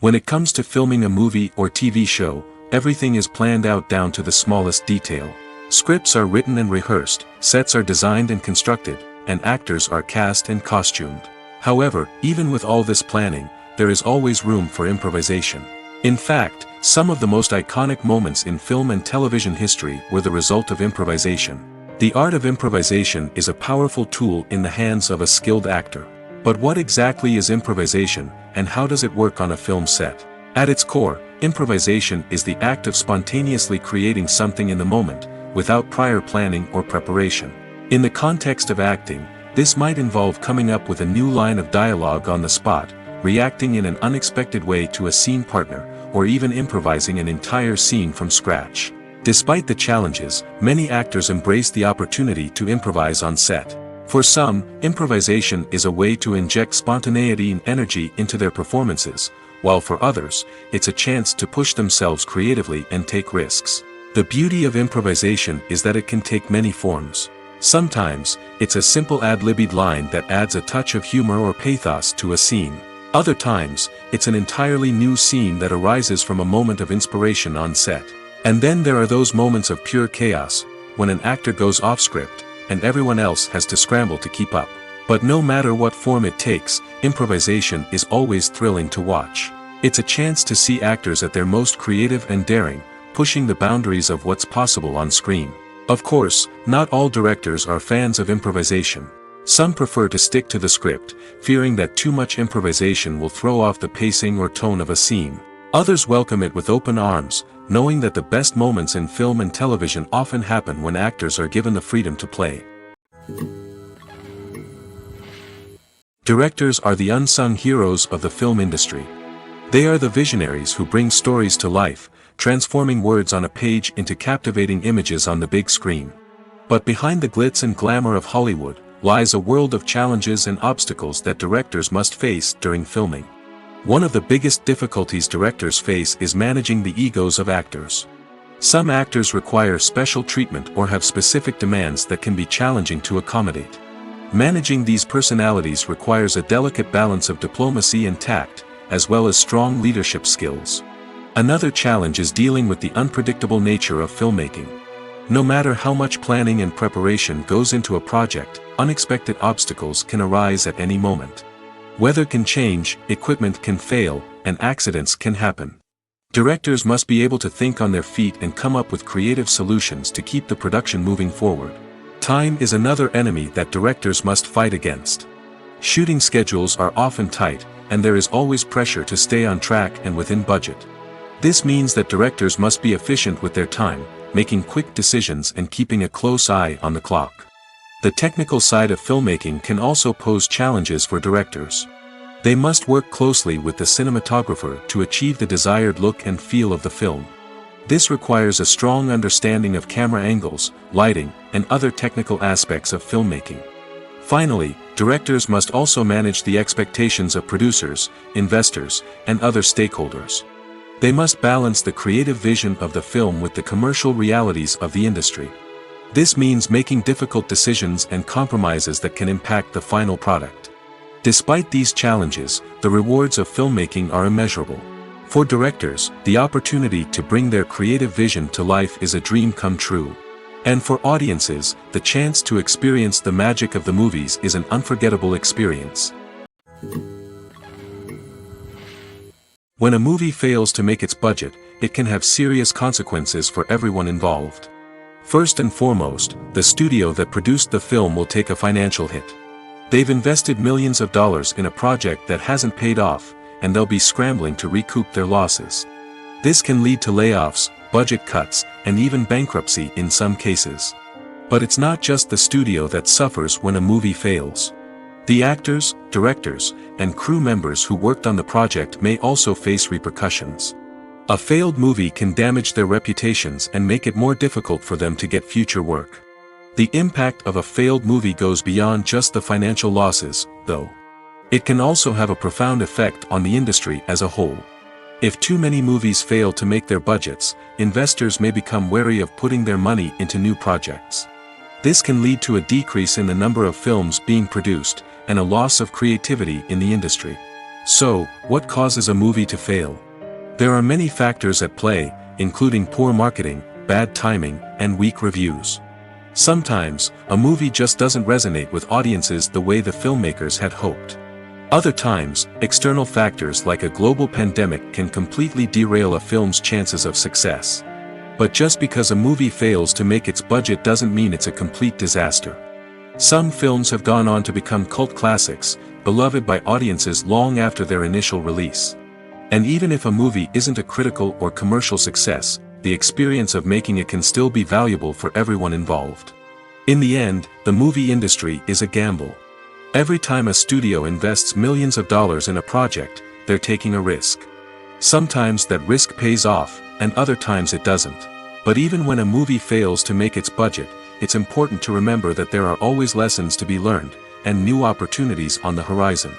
When it comes to filming a movie or TV show, everything is planned out down to the smallest detail. Scripts are written and rehearsed, sets are designed and constructed, and actors are cast and costumed. However, even with all this planning, there is always room for improvisation. In fact, some of the most iconic moments in film and television history were the result of improvisation. The art of improvisation is a powerful tool in the hands of a skilled actor. But what exactly is improvisation, and how does it work on a film set? At its core, improvisation is the act of spontaneously creating something in the moment, without prior planning or preparation. In the context of acting, this might involve coming up with a new line of dialogue on the spot, reacting in an unexpected way to a scene partner, or even improvising an entire scene from scratch. Despite the challenges, many actors embrace the opportunity to improvise on set. For some, improvisation is a way to inject spontaneity and energy into their performances, while for others, it's a chance to push themselves creatively and take risks. The beauty of improvisation is that it can take many forms. Sometimes, it's a simple ad-libbed line that adds a touch of humor or pathos to a scene. Other times, it's an entirely new scene that arises from a moment of inspiration on set. And then there are those moments of pure chaos, when an actor goes off script, and everyone else has to scramble to keep up. But no matter what form it takes, improvisation is always thrilling to watch. It's a chance to see actors at their most creative and daring, pushing the boundaries of what's possible on screen. Of course, not all directors are fans of improvisation. Some prefer to stick to the script, fearing that too much improvisation will throw off the pacing or tone of a scene. Others welcome it with open arms, knowing that the best moments in film and television often happen when actors are given the freedom to play. Directors are the unsung heroes of the film industry. They are the visionaries who bring stories to life, transforming words on a page into captivating images on the big screen. But behind the glitz and glamour of Hollywood, lies a world of challenges and obstacles that directors must face during filming. One of the biggest difficulties directors face is managing the egos of actors. Some actors require special treatment or have specific demands that can be challenging to accommodate. Managing these personalities requires a delicate balance of diplomacy and tact, as well as strong leadership skills. Another challenge is dealing with the unpredictable nature of filmmaking. No matter how much planning and preparation goes into a project, unexpected obstacles can arise at any moment. Weather can change, equipment can fail, and accidents can happen. Directors must be able to think on their feet and come up with creative solutions to keep the production moving forward. Time is another enemy that directors must fight against. Shooting schedules are often tight, and there is always pressure to stay on track and within budget. This means that directors must be efficient with their time, making quick decisions and keeping a close eye on the clock. The technical side of filmmaking can also pose challenges for directors. They must work closely with the cinematographer to achieve the desired look and feel of the film. This requires a strong understanding of camera angles, lighting, and other technical aspects of filmmaking. Finally, directors must also manage the expectations of producers, investors, and other stakeholders. They must balance the creative vision of the film with the commercial realities of the industry. This means making difficult decisions and compromises that can impact the final product. Despite these challenges, the rewards of filmmaking are immeasurable. For directors, the opportunity to bring their creative vision to life is a dream come true. And for audiences, the chance to experience the magic of the movies is an unforgettable experience. When a movie fails to make its budget, it can have serious consequences for everyone involved. First and foremost, the studio that produced the film will take a financial hit. They've invested millions of dollars in a project that hasn't paid off, and they'll be scrambling to recoup their losses. This can lead to layoffs, budget cuts, and even bankruptcy in some cases. But it's not just the studio that suffers when a movie fails. The actors, directors, and crew members who worked on the project may also face repercussions. A failed movie can damage their reputations and make it more difficult for them to get future work. The impact of a failed movie goes beyond just the financial losses, though. It can also have a profound effect on the industry as a whole. If too many movies fail to make their budgets, investors may become wary of putting their money into new projects. This can lead to a decrease in the number of films being produced, and a loss of creativity in the industry. So, what causes a movie to fail? There are many factors at play, including poor marketing, bad timing, and weak reviews. Sometimes, a movie just doesn't resonate with audiences the way the filmmakers had hoped. Other times, external factors like a global pandemic can completely derail a film's chances of success. But just because a movie fails to make its budget doesn't mean it's a complete disaster. Some films have gone on to become cult classics, beloved by audiences long after their initial release. And even if a movie isn't a critical or commercial success, the experience of making it can still be valuable for everyone involved. In the end, the movie industry is a gamble. Every time a studio invests millions of dollars in a project, they're taking a risk. Sometimes that risk pays off, and other times it doesn't. But even when a movie fails to make its budget, it's important to remember that there are always lessons to be learned, and new opportunities on the horizon.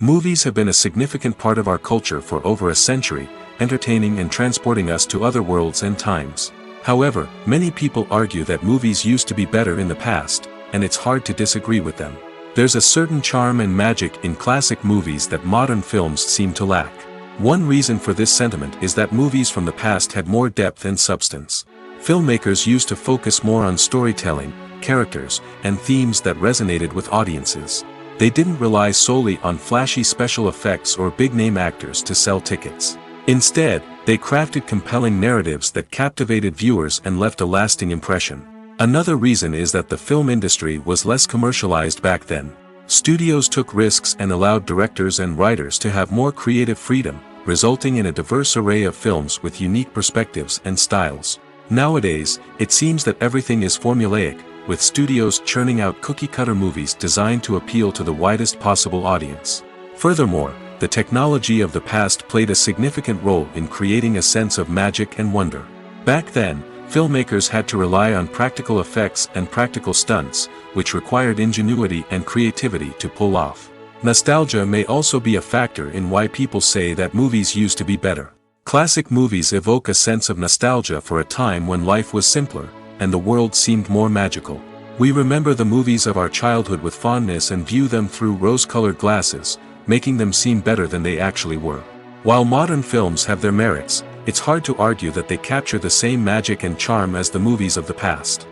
Movies have been a significant part of our culture for over a century, entertaining and transporting us to other worlds and times. However, many people argue that movies used to be better in the past, and it's hard to disagree with them. There's a certain charm and magic in classic movies that modern films seem to lack. One reason for this sentiment is that movies from the past had more depth and substance. Filmmakers used to focus more on storytelling, characters, and themes that resonated with audiences. They didn't rely solely on flashy special effects or big-name actors to sell tickets. Instead, they crafted compelling narratives that captivated viewers and left a lasting impression. Another reason is that the film industry was less commercialized back then. Studios took risks and allowed directors and writers to have more creative freedom, resulting in a diverse array of films with unique perspectives and styles. Nowadays, it seems that everything is formulaic, with studios churning out cookie-cutter movies designed to appeal to the widest possible audience. Furthermore, the technology of the past played a significant role in creating a sense of magic and wonder. Back then, filmmakers had to rely on practical effects and practical stunts, which required ingenuity and creativity to pull off. Nostalgia may also be a factor in why people say that movies used to be better. Classic movies evoke a sense of nostalgia for a time when life was simpler, and the world seemed more magical. We remember the movies of our childhood with fondness and view them through rose-colored glasses, making them seem better than they actually were. While modern films have their merits, it's hard to argue that they capture the same magic and charm as the movies of the past.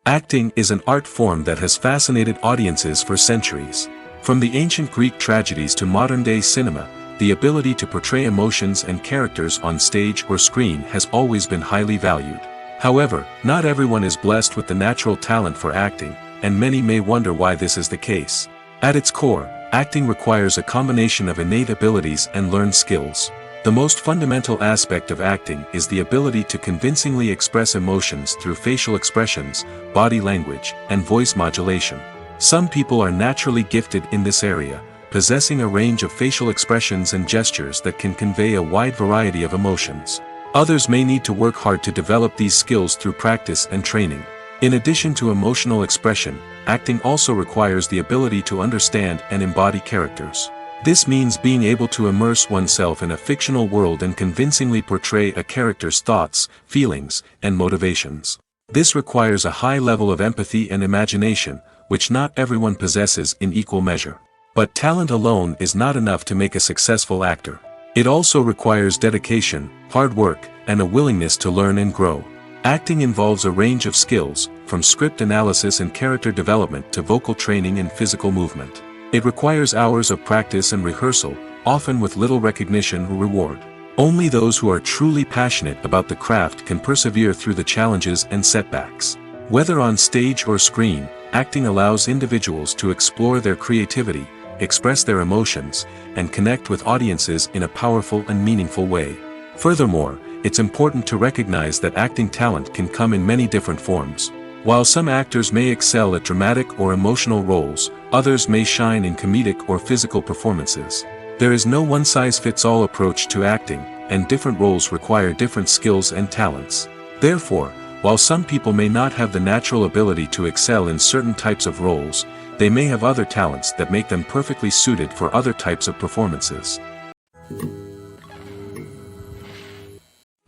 Acting is an art form that has fascinated audiences for centuries. From the ancient Greek tragedies to modern-day cinema, the ability to portray emotions and characters on stage or screen has always been highly valued. However, not everyone is blessed with the natural talent for acting, and many may wonder why this is the case. At its core, acting requires a combination of innate abilities and learned skills. The most fundamental aspect of acting is the ability to convincingly express emotions through facial expressions, body language, and voice modulation. Some people are naturally gifted in this area, possessing a range of facial expressions and gestures that can convey a wide variety of emotions. Others may need to work hard to develop these skills through practice and training. In addition to emotional expression, acting also requires the ability to understand and embody characters. This means being able to immerse oneself in a fictional world and convincingly portray a character's thoughts, feelings, and motivations. This requires a high level of empathy and imagination, which not everyone possesses in equal measure. But talent alone is not enough to make a successful actor. It also requires dedication, hard work, and a willingness to learn and grow. Acting involves a range of skills, from script analysis and character development to vocal training and physical movement. It requires hours of practice and rehearsal, often with little recognition or reward. Only those who are truly passionate about the craft can persevere through the challenges and setbacks. Whether on stage or screen, acting allows individuals to explore their creativity, express their emotions, and connect with audiences in a powerful and meaningful way. Furthermore, it's important to recognize that acting talent can come in many different forms. While some actors may excel at dramatic or emotional roles, others may shine in comedic or physical performances. There is no one-size-fits-all approach to acting, and different roles require different skills and talents. Therefore, while some people may not have the natural ability to excel in certain types of roles, they may have other talents that make them perfectly suited for other types of performances.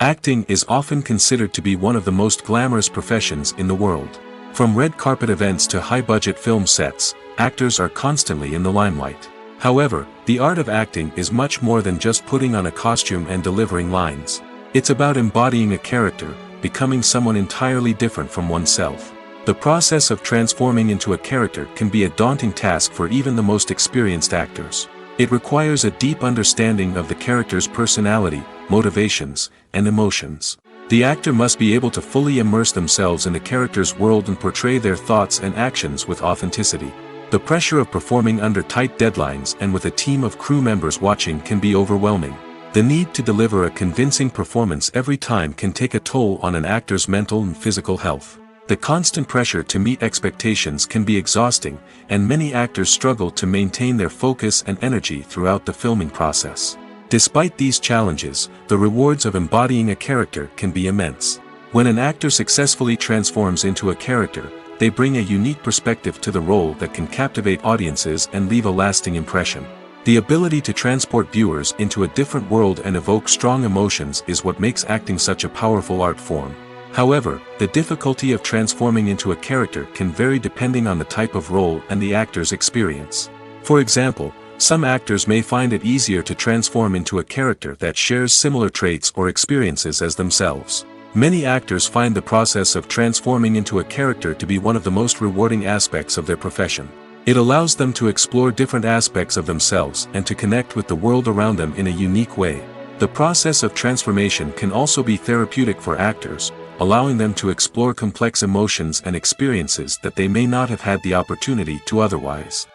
Acting is often considered to be one of the most glamorous professions in the world. From red carpet events to high-budget film sets, actors are constantly in the limelight. However, the art of acting is much more than just putting on a costume and delivering lines. It's about embodying a character, becoming someone entirely different from oneself. The process of transforming into a character can be a daunting task for even the most experienced actors. It requires a deep understanding of the character's personality, motivations, and emotions. The actor must be able to fully immerse themselves in the character's world and portray their thoughts and actions with authenticity. The pressure of performing under tight deadlines and with a team of crew members watching can be overwhelming. The need to deliver a convincing performance every time can take a toll on an actor's mental and physical health. The constant pressure to meet expectations can be exhausting, and many actors struggle to maintain their focus and energy throughout the filming process. Despite these challenges, the rewards of embodying a character can be immense. When an actor successfully transforms into a character, they bring a unique perspective to the role that can captivate audiences and leave a lasting impression. The ability to transport viewers into a different world and evoke strong emotions is what makes acting such a powerful art form. However, the difficulty of transforming into a character can vary depending on the type of role and the actor's experience. For example, some actors may find it easier to transform into a character that shares similar traits or experiences as themselves. Many actors find the process of transforming into a character to be one of the most rewarding aspects of their profession. It allows them to explore different aspects of themselves and to connect with the world around them in a unique way. The process of transformation can also be therapeutic for actors, allowing them to explore complex emotions and experiences that they may not have had the opportunity to otherwise.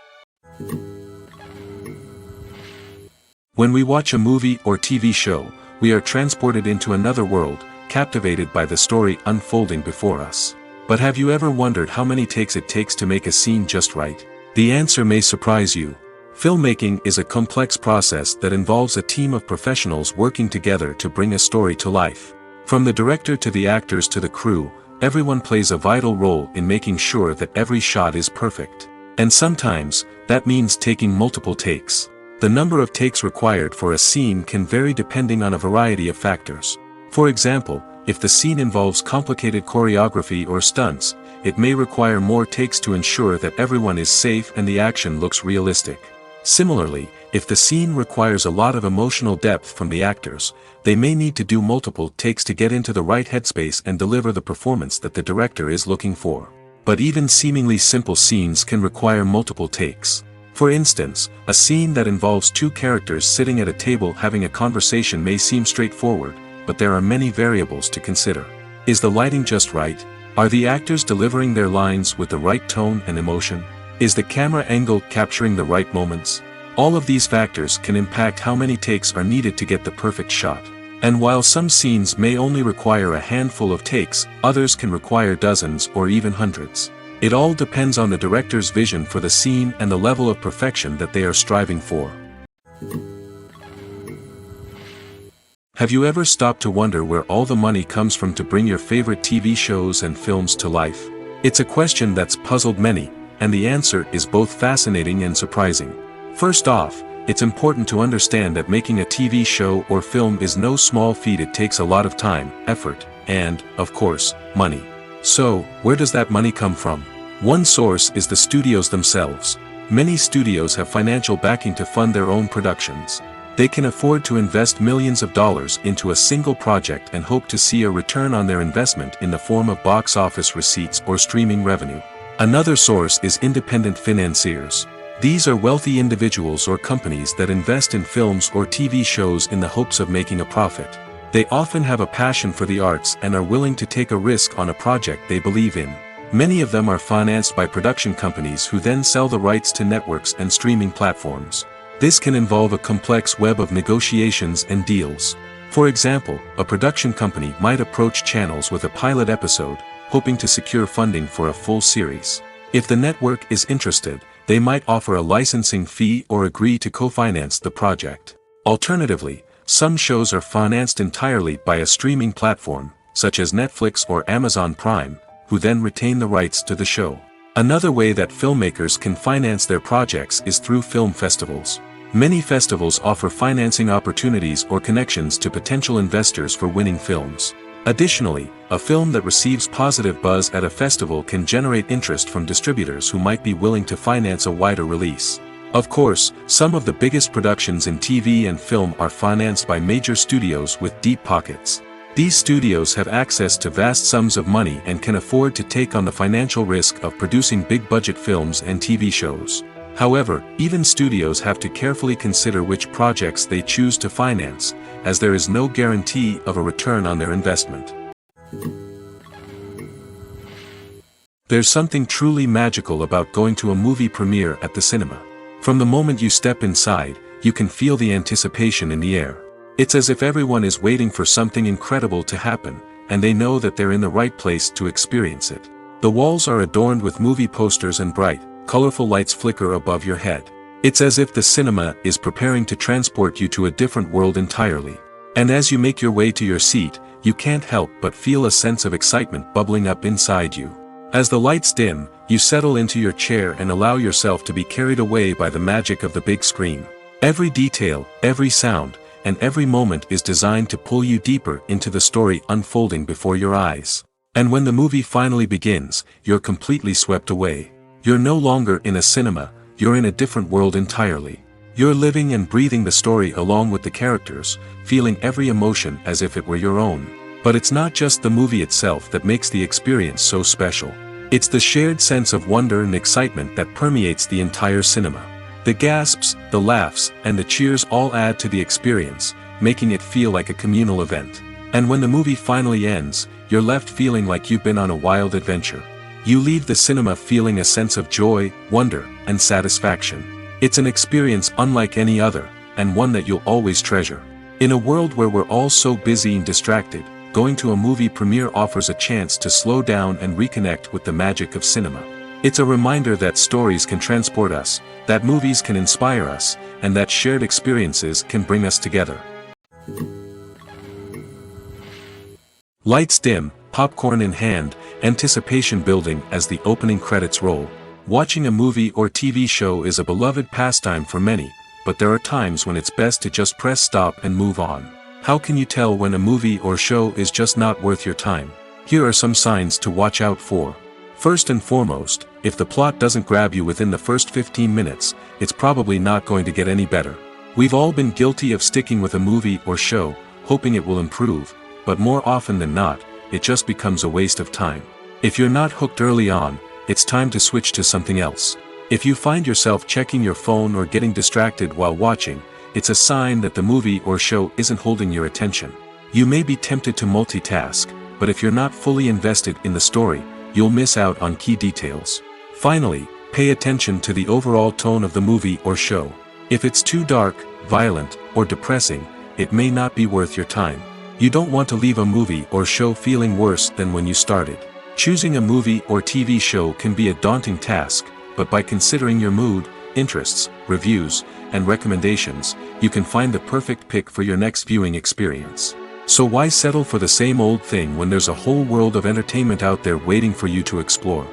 When we watch a movie or TV show, we are transported into another world, captivated by the story unfolding before us. But have you ever wondered how many takes it takes to make a scene just right? The answer may surprise you. Filmmaking is a complex process that involves a team of professionals working together to bring a story to life. From the director to the actors to the crew, everyone plays a vital role in making sure that every shot is perfect. And sometimes, that means taking multiple takes. The number of takes required for a scene can vary depending on a variety of factors. For example, if the scene involves complicated choreography or stunts, it may require more takes to ensure that everyone is safe and the action looks realistic. Similarly, if the scene requires a lot of emotional depth from the actors, they may need to do multiple takes to get into the right headspace and deliver the performance that the director is looking for. But even seemingly simple scenes can require multiple takes. For instance, a scene that involves two characters sitting at a table having a conversation may seem straightforward, but there are many variables to consider. Is the lighting just right? Are the actors delivering their lines with the right tone and emotion? Is the camera angle capturing the right moments? All of these factors can impact how many takes are needed to get the perfect shot. And while some scenes may only require a handful of takes, others can require dozens or even hundreds. It all depends on the director's vision for the scene and the level of perfection that they are striving for. Have you ever stopped to wonder where all the money comes from to bring your favorite TV shows and films to life? It's a question that's puzzled many, and the answer is both fascinating and surprising. First off, it's important to understand that making a TV show or film is no small feat. It takes a lot of time, effort, and, of course, money. So, where does that money come from? One source is the studios themselves. Many studios have financial backing to fund their own productions. They can afford to invest millions of dollars into a single project and hope to see a return on their investment in the form of box office receipts or streaming revenue. Another source is independent financiers. These are wealthy individuals or companies that invest in films or TV shows in the hopes of making a profit. They often have a passion for the arts and are willing to take a risk on a project they believe in. Many of them are financed by production companies who then sell the rights to networks and streaming platforms. This can involve a complex web of negotiations and deals. For example, a production company might approach channels with a pilot episode, hoping to secure funding for a full series. If the network is interested, they might offer a licensing fee or agree to co-finance the project. Alternatively, some shows are financed entirely by a streaming platform, such as Netflix or Amazon Prime, who then retain the rights to the show. Another way that filmmakers can finance their projects is through film festivals. Many festivals offer financing opportunities or connections to potential investors for winning films. Additionally, a film that receives positive buzz at a festival can generate interest from distributors who might be willing to finance a wider release. Of course, some of the biggest productions in TV and film are financed by major studios with deep pockets. These studios have access to vast sums of money and can afford to take on the financial risk of producing big-budget films and TV shows. However, even studios have to carefully consider which projects they choose to finance, as there is no guarantee of a return on their investment. There's something truly magical about going to a movie premiere at the cinema. From the moment you step inside, you can feel the anticipation in the air. It's as if everyone is waiting for something incredible to happen, and they know that they're in the right place to experience it. The walls are adorned with movie posters and bright, colorful lights flicker above your head. It's as if the cinema is preparing to transport you to a different world entirely. And as you make your way to your seat, you can't help but feel a sense of excitement bubbling up inside you. As the lights dim, you settle into your chair and allow yourself to be carried away by the magic of the big screen. Every detail, every sound, and every moment is designed to pull you deeper into the story unfolding before your eyes. And when the movie finally begins, you're completely swept away. You're no longer in a cinema, you're in a different world entirely. You're living and breathing the story along with the characters, feeling every emotion as if it were your own. But it's not just the movie itself that makes the experience so special. It's the shared sense of wonder and excitement that permeates the entire cinema. The gasps, the laughs, and the cheers all add to the experience, making it feel like a communal event. And when the movie finally ends, you're left feeling like you've been on a wild adventure. You leave the cinema feeling a sense of joy, wonder, and satisfaction. It's an experience unlike any other, and one that you'll always treasure. In a world where we're all so busy and distracted, going to a movie premiere offers a chance to slow down and reconnect with the magic of cinema. It's a reminder that stories can transport us, that movies can inspire us, and that shared experiences can bring us together. Lights dim, popcorn in hand, anticipation building as the opening credits roll. Watching a movie or TV show is a beloved pastime for many, but there are times when it's best to just press stop and move on. How can you tell when a movie or show is just not worth your time? Here are some signs to watch out for. First and foremost, if the plot doesn't grab you within the first 15 minutes, it's probably not going to get any better. We've all been guilty of sticking with a movie or show, hoping it will improve, but more often than not, it just becomes a waste of time. If you're not hooked early on, it's time to switch to something else. If you find yourself checking your phone or getting distracted while watching, it's a sign that the movie or show isn't holding your attention. You may be tempted to multitask, but if you're not fully invested in the story, you'll miss out on key details. Finally, pay attention to the overall tone of the movie or show. If it's too dark, violent, or depressing, it may not be worth your time. You don't want to leave a movie or show feeling worse than when you started. Choosing a movie or TV show can be a daunting task, but by considering your mood, interests, reviews, and recommendations, you can find the perfect pick for your next viewing experience. So why settle for the same old thing when there's a whole world of entertainment out there waiting for you to explore?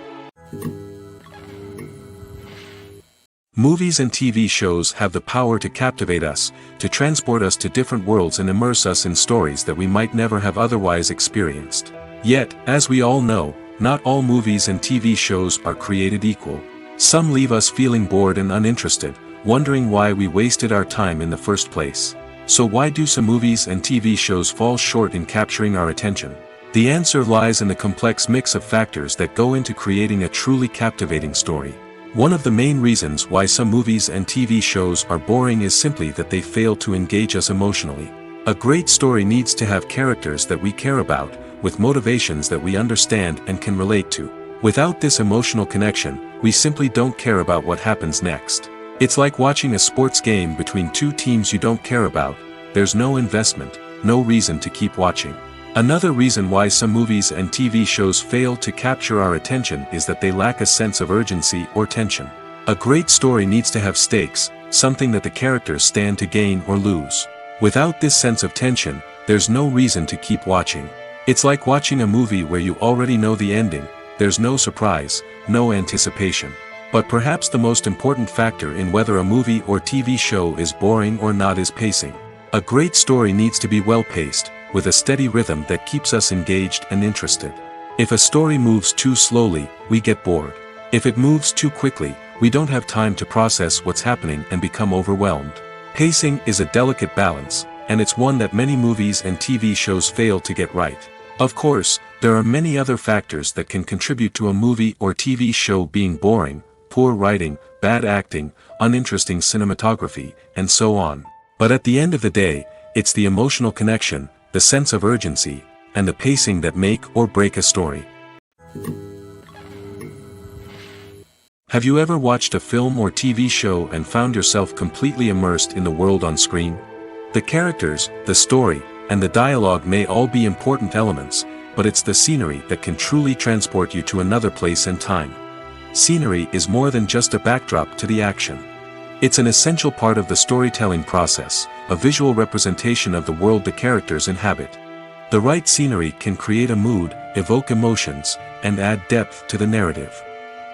Movies and TV shows have the power to captivate us, to transport us to different worlds and immerse us in stories that we might never have otherwise experienced. Yet, as we all know, not all movies and TV shows are created equal. Some leave us feeling bored and uninterested, wondering why we wasted our time in the first place. So why do some movies and TV shows fall short in capturing our attention? The answer lies in the complex mix of factors that go into creating a truly captivating story. One of the main reasons why some movies and TV shows are boring is simply that they fail to engage us emotionally. A great story needs to have characters that we care about, with motivations that we understand and can relate to. Without this emotional connection, we simply don't care about what happens next. It's like watching a sports game between two teams you don't care about. There's no investment, no reason to keep watching. Another reason why some movies and TV shows fail to capture our attention is that they lack a sense of urgency or tension. A great story needs to have stakes, something that the characters stand to gain or lose. Without this sense of tension, there's no reason to keep watching. It's like watching a movie where you already know the ending, there's no surprise, no anticipation. But perhaps the most important factor in whether a movie or TV show is boring or not is pacing. A great story needs to be well-paced, with a steady rhythm that keeps us engaged and interested. If a story moves too slowly, we get bored. If it moves too quickly, we don't have time to process what's happening and become overwhelmed. Pacing is a delicate balance, and it's one that many movies and TV shows fail to get right. Of course, there are many other factors that can contribute to a movie or TV show being boring: poor writing, bad acting, uninteresting cinematography, and so on. But at the end of the day, it's the emotional connection, the sense of urgency, and the pacing that make or break a story. Have you ever watched a film or TV show and found yourself completely immersed in the world on screen? The characters, the story, and the dialogue may all be important elements, but it's the scenery that can truly transport you to another place and time. Scenery is more than just a backdrop to the action. It's an essential part of the storytelling process, a visual representation of the world the characters inhabit. The right scenery can create a mood, evoke emotions, and add depth to the narrative.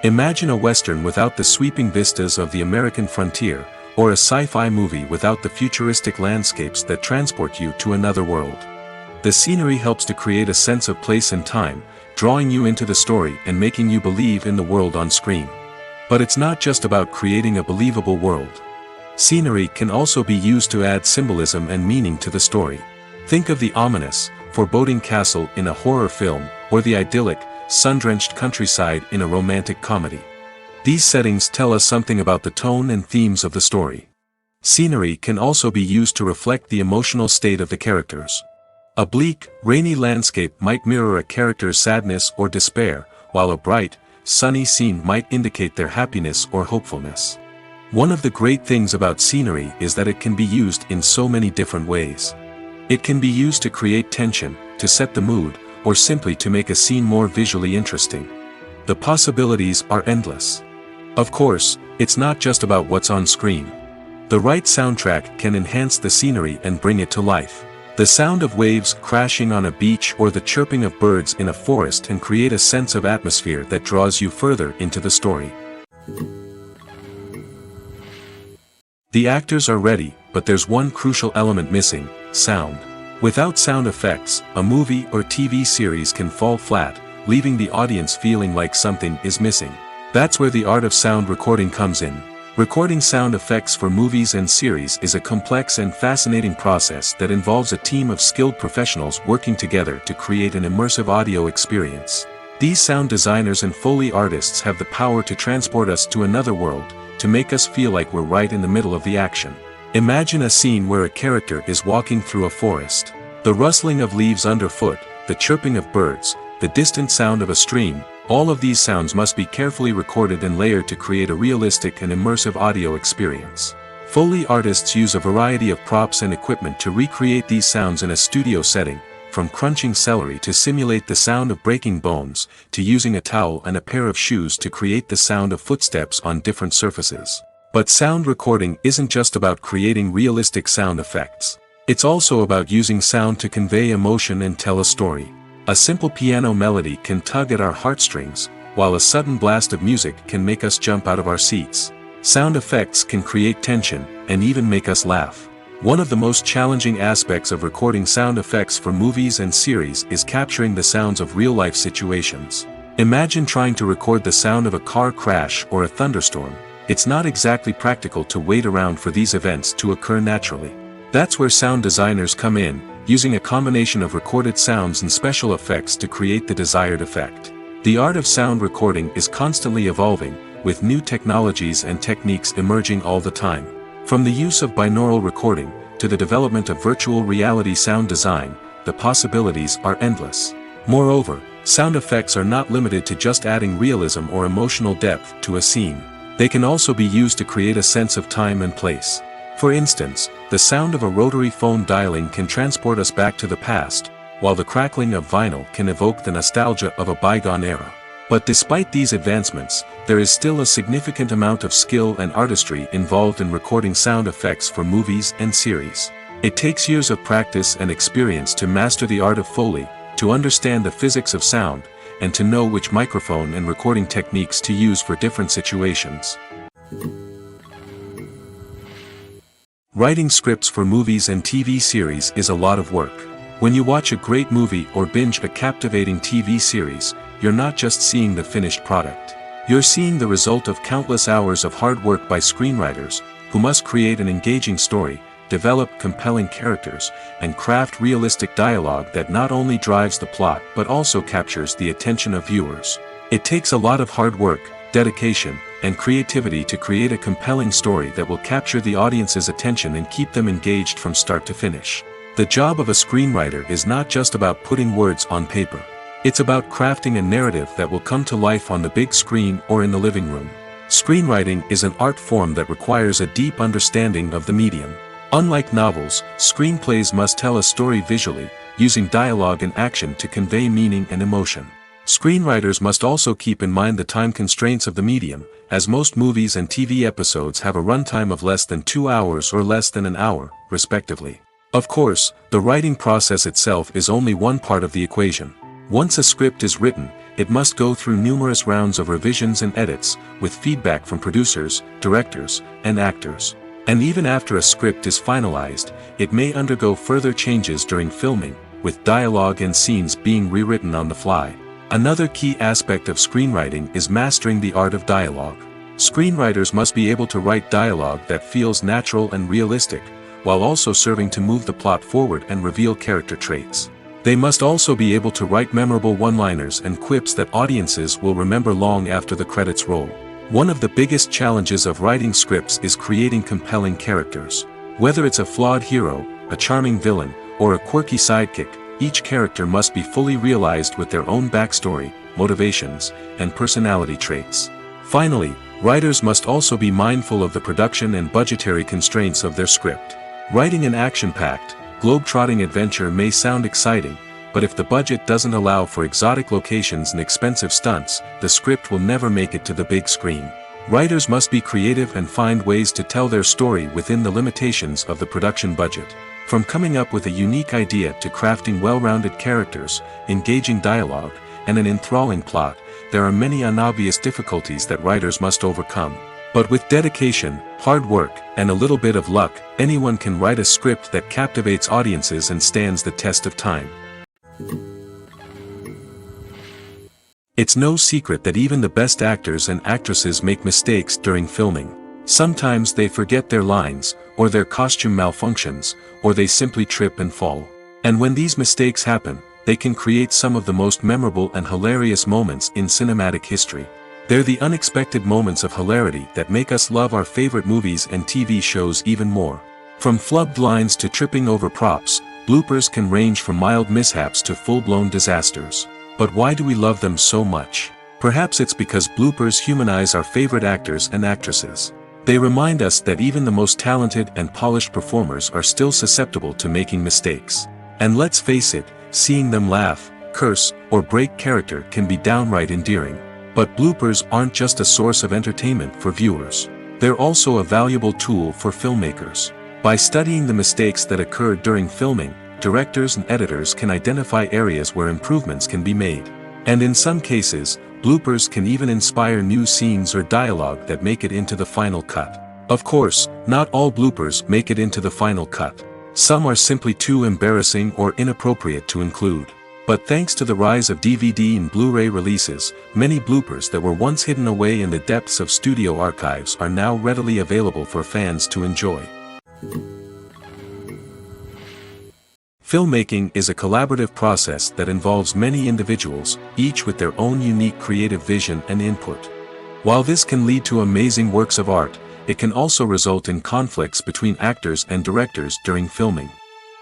Imagine a Western without the sweeping vistas of the American frontier, or a sci-fi movie without the futuristic landscapes that transport you to another world. The scenery helps to create a sense of place and time, drawing you into the story and making you believe in the world on screen. But it's not just about creating a believable world. Scenery can also be used to add symbolism and meaning to the story. Think of the ominous, foreboding castle in a horror film, or the idyllic, sun-drenched countryside in a romantic comedy. These settings tell us something about the tone and themes of the story. Scenery can also be used to reflect the emotional state of the characters. A bleak, rainy landscape might mirror a character's sadness or despair, while a bright, sunny scene might indicate their happiness or hopefulness. One of the great things about scenery is that it can be used in so many different ways. It can be used to create tension, to set the mood, or simply to make a scene more visually interesting. The possibilities are endless. Of course, it's not just about what's on screen. The right soundtrack can enhance the scenery and bring it to life. The sound of waves crashing on a beach or the chirping of birds in a forest can create a sense of atmosphere that draws you further into the story. The actors are ready, but there's one crucial element missing: sound. Without sound effects, a movie or TV series can fall flat, leaving the audience feeling like something is missing. That's where the art of sound recording comes in. Recording sound effects for movies and series is a complex and fascinating process that involves a team of skilled professionals working together to create an immersive audio experience. These sound designers and Foley artists have the power to transport us to another world, to make us feel like we're right in the middle of the action. Imagine a scene where a character is walking through a forest. The rustling of leaves underfoot, the chirping of birds, the distant sound of a stream, all of these sounds must be carefully recorded and layered to create a realistic and immersive audio experience. Foley artists use a variety of props and equipment to recreate these sounds in a studio setting, from crunching celery to simulate the sound of breaking bones, to using a towel and a pair of shoes to create the sound of footsteps on different surfaces. But sound recording isn't just about creating realistic sound effects. It's also about using sound to convey emotion and tell a story. A simple piano melody can tug at our heartstrings, while a sudden blast of music can make us jump out of our seats. Sound effects can create tension, and even make us laugh. One of the most challenging aspects of recording sound effects for movies and series is capturing the sounds of real-life situations. Imagine trying to record the sound of a car crash or a thunderstorm. It's not exactly practical to wait around for these events to occur naturally. That's where sound designers come in, using a combination of recorded sounds and special effects to create the desired effect. The art of sound recording is constantly evolving, with new technologies and techniques emerging all the time. From the use of binaural recording, to the development of virtual reality sound design, the possibilities are endless. Moreover, sound effects are not limited to just adding realism or emotional depth to a scene. They can also be used to create a sense of time and place. For instance, the sound of a rotary phone dialing can transport us back to the past, while the crackling of vinyl can evoke the nostalgia of a bygone era. But despite these advancements, there is still a significant amount of skill and artistry involved in recording sound effects for movies and series. It takes years of practice and experience to master the art of Foley, to understand the physics of sound, and to know which microphone and recording techniques to use for different situations. Writing scripts for movies and TV series is a lot of work. When you watch a great movie or binge a captivating TV series, you're not just seeing the finished product. You're seeing the result of countless hours of hard work by screenwriters, who must create an engaging story, develop compelling characters, and craft realistic dialogue that not only drives the plot but also captures the attention of viewers. It takes a lot of hard work, dedication, and creativity to create a compelling story that will capture the audience's attention and keep them engaged from start to finish. The job of a screenwriter is not just about putting words on paper. It's about crafting a narrative that will come to life on the big screen or in the living room. Screenwriting is an art form that requires a deep understanding of the medium. Unlike novels, screenplays must tell a story visually, using dialogue and action to convey meaning and emotion. Screenwriters must also keep in mind the time constraints of the medium, as most movies and TV episodes have a runtime of less than 2 hours or less than an hour, respectively. Of course, the writing process itself is only one part of the equation. Once a script is written, it must go through numerous rounds of revisions and edits, with feedback from producers, directors, and actors. And even after a script is finalized, it may undergo further changes during filming, with dialogue and scenes being rewritten on the fly. Another key aspect of screenwriting is mastering the art of dialogue. Screenwriters must be able to write dialogue that feels natural and realistic, while also serving to move the plot forward and reveal character traits. They must also be able to write memorable one-liners and quips that audiences will remember long after the credits roll. One of the biggest challenges of writing scripts is creating compelling characters. Whether it's a flawed hero, a charming villain, or a quirky sidekick, each character must be fully realized with their own backstory, motivations, and personality traits. Finally, writers must also be mindful of the production and budgetary constraints of their script. Writing an action-packed, globe-trotting adventure may sound exciting, but if the budget doesn't allow for exotic locations and expensive stunts, the script will never make it to the big screen. Writers must be creative and find ways to tell their story within the limitations of the production budget. From coming up with a unique idea to crafting well-rounded characters, engaging dialogue, and an enthralling plot, there are many unobvious difficulties that writers must overcome. But with dedication, hard work, and a little bit of luck, anyone can write a script that captivates audiences and stands the test of time. It's no secret that even the best actors and actresses make mistakes during filming. Sometimes they forget their lines, or their costume malfunctions, or they simply trip and fall. And when these mistakes happen, they can create some of the most memorable and hilarious moments in cinematic history. They're the unexpected moments of hilarity that make us love our favorite movies and TV shows even more. From flubbed lines to tripping over props, bloopers can range from mild mishaps to full-blown disasters. But why do we love them so much? Perhaps it's because bloopers humanize our favorite actors and actresses. They remind us that even the most talented and polished performers are still susceptible to making mistakes. And let's face it, seeing them laugh, curse, or break character can be downright endearing. But bloopers aren't just a source of entertainment for viewers. They're also a valuable tool for filmmakers. By studying the mistakes that occurred during filming, directors and editors can identify areas where improvements can be made. And in some cases, bloopers can even inspire new scenes or dialogue that make it into the final cut. Of course, not all bloopers make it into the final cut. Some are simply too embarrassing or inappropriate to include. But thanks to the rise of DVD and Blu-ray releases, many bloopers that were once hidden away in the depths of studio archives are now readily available for fans to enjoy. Filmmaking is a collaborative process that involves many individuals, each with their own unique creative vision and input. While this can lead to amazing works of art, it can also result in conflicts between actors and directors during filming.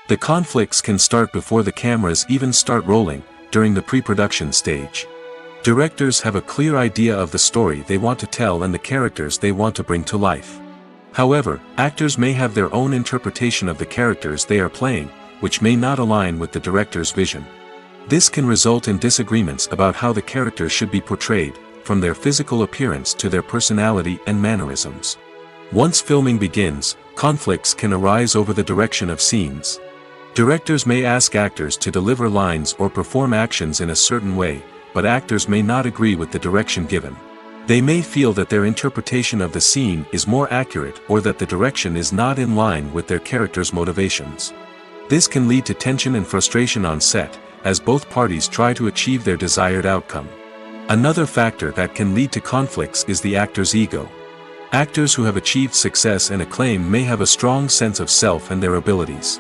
The conflicts can start before the cameras even start rolling, during the pre-production stage. Directors have a clear idea of the story they want to tell and the characters they want to bring to life. However, actors may have their own interpretation of the characters they are playing, which may not align with the director's vision. This can result in disagreements about how the character should be portrayed, from their physical appearance to their personality and mannerisms. Once filming begins, conflicts can arise over the direction of scenes. Directors may ask actors to deliver lines or perform actions in a certain way, but actors may not agree with the direction given. They may feel that their interpretation of the scene is more accurate or that the direction is not in line with their character's motivations. This can lead to tension and frustration on set, as both parties try to achieve their desired outcome. Another factor that can lead to conflicts is the actor's ego. Actors who have achieved success and acclaim may have a strong sense of self and their abilities.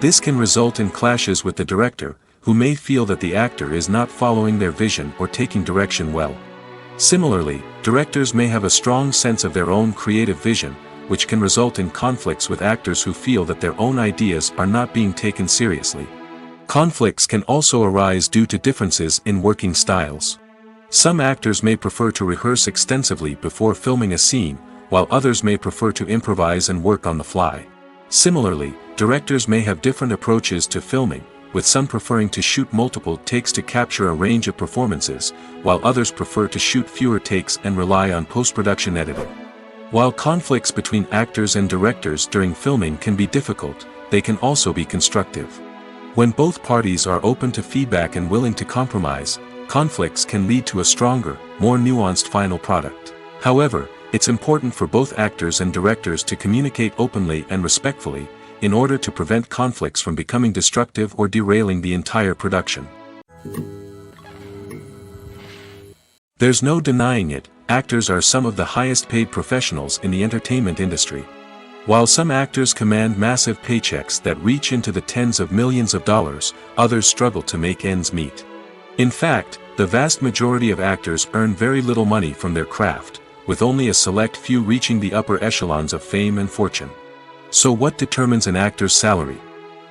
This can result in clashes with the director, who may feel that the actor is not following their vision or taking direction well. Similarly, directors may have a strong sense of their own creative vision, which can result in conflicts with actors who feel that their own ideas are not being taken seriously. Conflicts can also arise due to differences in working styles. Some actors may prefer to rehearse extensively before filming a scene, while others may prefer to improvise and work on the fly. Similarly, directors may have different approaches to filming, with some preferring to shoot multiple takes to capture a range of performances, while others prefer to shoot fewer takes and rely on post-production editing. While conflicts between actors and directors during filming can be difficult, they can also be constructive. When both parties are open to feedback and willing to compromise, conflicts can lead to a stronger, more nuanced final product. However, it's important for both actors and directors to communicate openly and respectfully, in order to prevent conflicts from becoming destructive or derailing the entire production. There's no denying it, actors are some of the highest paid professionals in the entertainment industry. While some actors command massive paychecks that reach into the tens of millions of dollars, others struggle to make ends meet. In fact, the vast majority of actors earn very little money from their craft, with only a select few reaching the upper echelons of fame and fortune. So what determines an actor's salary?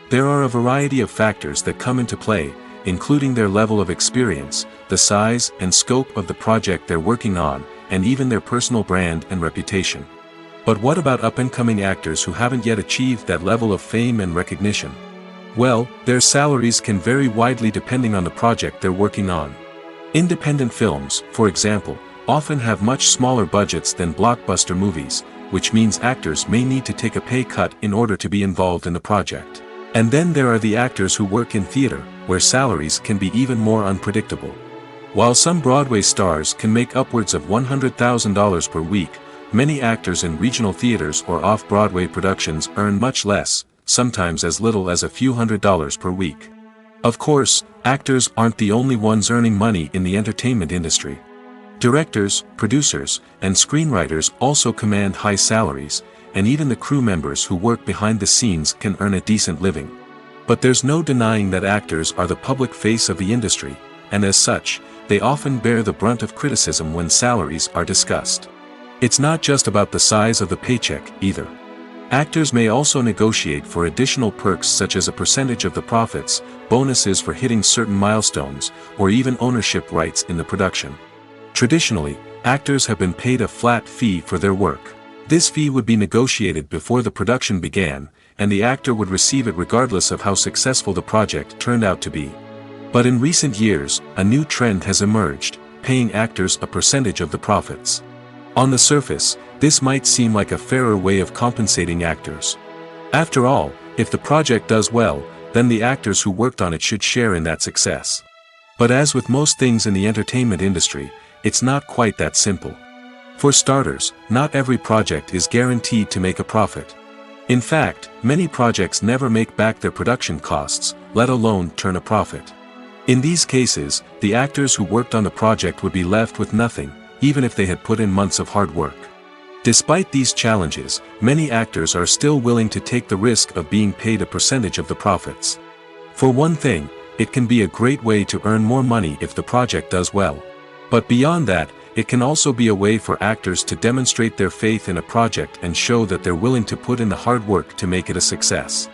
There are a variety of factors that come into play, including their level of experience, the size and scope of the project they're working on, and even their personal brand and reputation. But what about up-and-coming actors who haven't yet achieved that level of fame and recognition? Well, their salaries can vary widely depending on the project they're working on. Independent films, for example, often have much smaller budgets than blockbuster movies, which means actors may need to take a pay cut in order to be involved in the project. And then there are the actors who work in theater, where salaries can be even more unpredictable. While some Broadway stars can make upwards of $100,000 per week, many actors in regional theaters or off-Broadway productions earn much less, sometimes as little as a few $100s per week. Of course, actors aren't the only ones earning money in the entertainment industry. Directors, producers, and screenwriters also command high salaries, and even the crew members who work behind the scenes can earn a decent living. But there's no denying that actors are the public face of the industry, and as such, they often bear the brunt of criticism when salaries are discussed. It's not just about the size of the paycheck, either. Actors may also negotiate for additional perks such as a percentage of the profits, bonuses for hitting certain milestones, or even ownership rights in the production. Traditionally, actors have been paid a flat fee for their work. This fee would be negotiated before the production began, and the actor would receive it regardless of how successful the project turned out to be. But in recent years, a new trend has emerged, paying actors a percentage of the profits. On the surface, this might seem like a fairer way of compensating actors. After all, if the project does well, then the actors who worked on it should share in that success. But as with most things in the entertainment industry, it's not quite that simple. For starters, not every project is guaranteed to make a profit. In fact, many projects never make back their production costs, let alone turn a profit. In these cases, the actors who worked on the project would be left with nothing, even if they had put in months of hard work. Despite these challenges, many actors are still willing to take the risk of being paid a percentage of the profits. For one thing, it can be a great way to earn more money if the project does well. But beyond that, it can also be a way for actors to demonstrate their faith in a project and show that they're willing to put in the hard work to make it a success.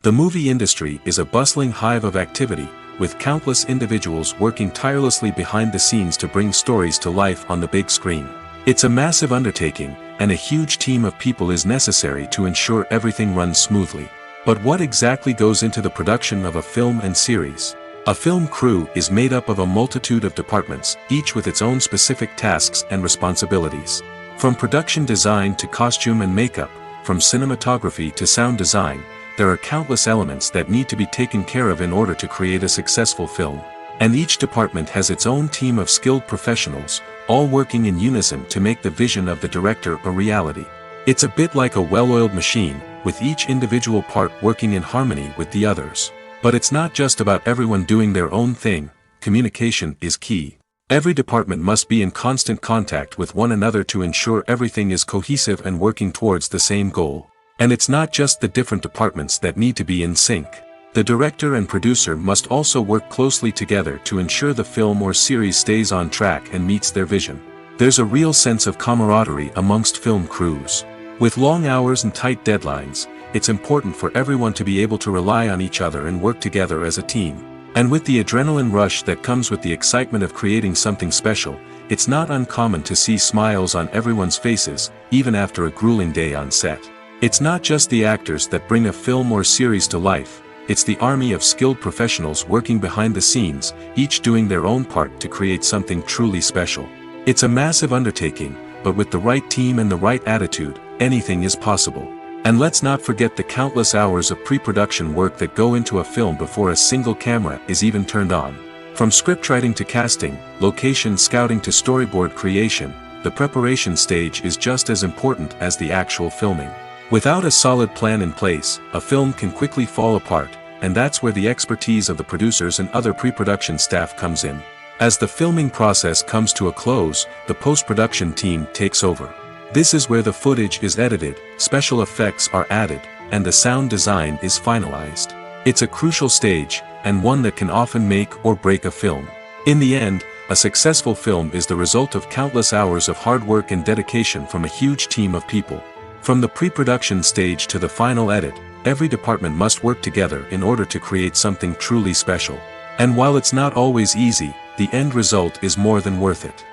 The movie industry is a bustling hive of activity, with countless individuals working tirelessly behind the scenes to bring stories to life on the big screen. It's a massive undertaking, and a huge team of people is necessary to ensure everything runs smoothly. But what exactly goes into the production of a film and series? A film crew is made up of a multitude of departments, each with its own specific tasks and responsibilities. From production design to costume and makeup, from cinematography to sound design, there are countless elements that need to be taken care of in order to create a successful film. And each department has its own team of skilled professionals, all working in unison to make the vision of the director a reality. It's a bit like a well-oiled machine, with each individual part working in harmony with the others. But it's not just about everyone doing their own thing, communication is key. Every department must be in constant contact with one another to ensure everything is cohesive and working towards the same goal. And it's not just the different departments that need to be in sync. The director and producer must also work closely together to ensure the film or series stays on track and meets their vision. There's a real sense of camaraderie amongst film crews. With long hours and tight deadlines, it's important for everyone to be able to rely on each other and work together as a team. And with the adrenaline rush that comes with the excitement of creating something special, it's not uncommon to see smiles on everyone's faces, even after a grueling day on set. It's not just the actors that bring a film or series to life, it's the army of skilled professionals working behind the scenes, each doing their own part to create something truly special. It's a massive undertaking, but with the right team and the right attitude, anything is possible. And let's not forget the countless hours of pre-production work that go into a film before a single camera is even turned on. From scriptwriting to casting, location scouting to storyboard creation, the preparation stage is just as important as the actual filming. Without a solid plan in place, a film can quickly fall apart, and that's where the expertise of the producers and other pre-production staff comes in. As the filming process comes to a close, the post-production team takes over. This is where the footage is edited, special effects are added, and the sound design is finalized. It's a crucial stage, and one that can often make or break a film. In the end, a successful film is the result of countless hours of hard work and dedication from a huge team of people. From the pre-production stage to the final edit, every department must work together in order to create something truly special. And while it's not always easy, the end result is more than worth it.